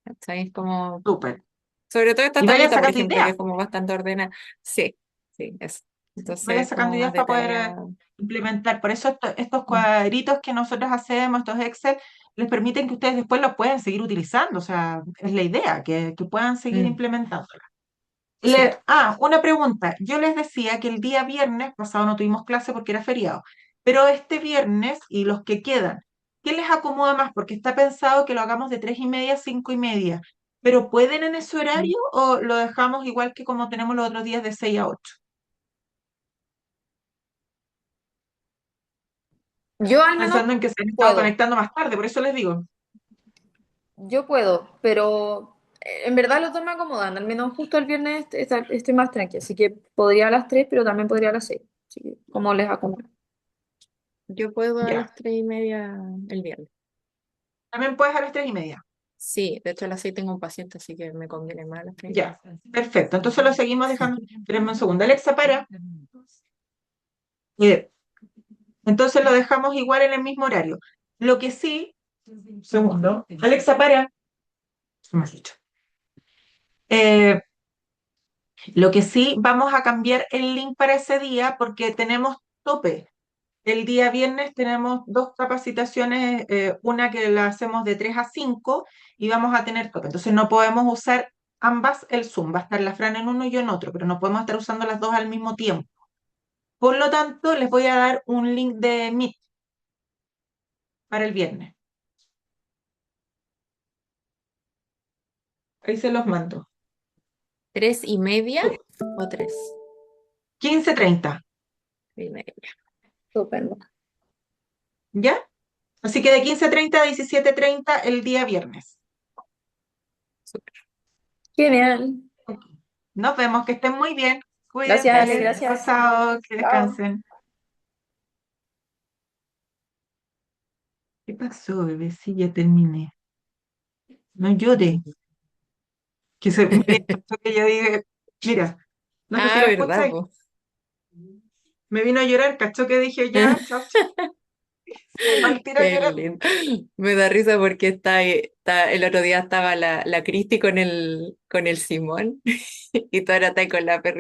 [SPEAKER 6] ¿cachai? Es como,
[SPEAKER 1] súper.
[SPEAKER 6] sobre todo esta
[SPEAKER 1] Y vayan
[SPEAKER 6] tableta, por
[SPEAKER 1] sacando
[SPEAKER 6] ejemplo, que
[SPEAKER 1] ideas.
[SPEAKER 6] es como bastante ordenada, sí, sí, eso.
[SPEAKER 1] Vayan
[SPEAKER 6] Entonces,
[SPEAKER 1] sacando
[SPEAKER 6] como
[SPEAKER 1] ideas
[SPEAKER 6] más de
[SPEAKER 1] para poder
[SPEAKER 6] tarea.
[SPEAKER 1] implementar. Por eso estos
[SPEAKER 6] Mm.
[SPEAKER 1] cuadritos que nosotros hacemos, estos Excel, les permiten que ustedes después los puedan seguir utilizando. O sea, es la idea, que puedan seguir
[SPEAKER 6] Mm.
[SPEAKER 1] implementando.
[SPEAKER 6] Sí.
[SPEAKER 1] Una pregunta. Yo les decía que el día viernes pasado no tuvimos clase porque era feriado, pero este viernes y los que quedan, ¿qué les acomoda más? Porque está pensado que lo hagamos de 3:30 a 5:30, pero ¿pueden en ese horario o lo dejamos igual que como tenemos los otros días de 6 a 8?
[SPEAKER 5] Yo al menos
[SPEAKER 1] Pensando en que se han estado
[SPEAKER 5] puedo.
[SPEAKER 1] conectando más tarde, por eso les digo.
[SPEAKER 5] Yo puedo, pero en verdad los dos me acomodan. Al menos justo el viernes estoy más tranqui, así que podría a las 3, pero también podría a las 6. Así que, como les acomoda.
[SPEAKER 6] Yo puedo a
[SPEAKER 1] Ya.
[SPEAKER 6] las 3:30 el viernes.
[SPEAKER 1] También puedes a las 3:30.
[SPEAKER 6] Sí, de hecho a las 6 tengo un paciente, así que me conviene más a las 3:30.
[SPEAKER 1] Ya. Perfecto. Entonces lo seguimos dejando. Espérenme un segundo. Alexa, para. Eh, Entonces lo dejamos igual en el mismo horario. Lo que sí, segundo, Alexa, para. Se me has dicho. Eh, lo que sí, vamos a cambiar el link para ese día porque tenemos tope. El día viernes tenemos dos capacitaciones, una que la hacemos de 3 a 5 y vamos a tener tope. Entonces no podemos usar ambas el Zoom. Va a estar la Fran en uno y yo en otro, pero no podemos estar usando las dos al mismo tiempo. Por lo tanto, les voy a dar un link de Meet para el viernes. Ahí se los mando.
[SPEAKER 6] 3:30 o 3.
[SPEAKER 1] 15:30,
[SPEAKER 6] 3:30.
[SPEAKER 5] Estupendo.
[SPEAKER 1] ¿ya? Así que de 15:30 a 17:30 el día viernes.
[SPEAKER 6] Súper.
[SPEAKER 5] Genial.
[SPEAKER 1] Ok. Nos vemos, que estén muy bien.
[SPEAKER 5] Gracias, Ale,
[SPEAKER 1] Cuídense.
[SPEAKER 6] Gracias.
[SPEAKER 1] Chao,
[SPEAKER 5] gracias.
[SPEAKER 1] chao, que
[SPEAKER 5] Chao.
[SPEAKER 1] descansen. ¿Qué pasó, bebé? Sí, ya terminé. No llore. Que se me pasó que yo dije, mira, no sé si
[SPEAKER 6] Ah,
[SPEAKER 1] lo
[SPEAKER 6] ¿verdad,
[SPEAKER 1] escucháis.
[SPEAKER 6] po?
[SPEAKER 1] Me vino a llorar, cachó que dije ya, chao, chao. Se fue al tiro a
[SPEAKER 6] Qué
[SPEAKER 1] llorar.
[SPEAKER 6] lindo. Me da risa porque el otro día estaba la Cristi con el Simón y tú ahora estás con la perrita.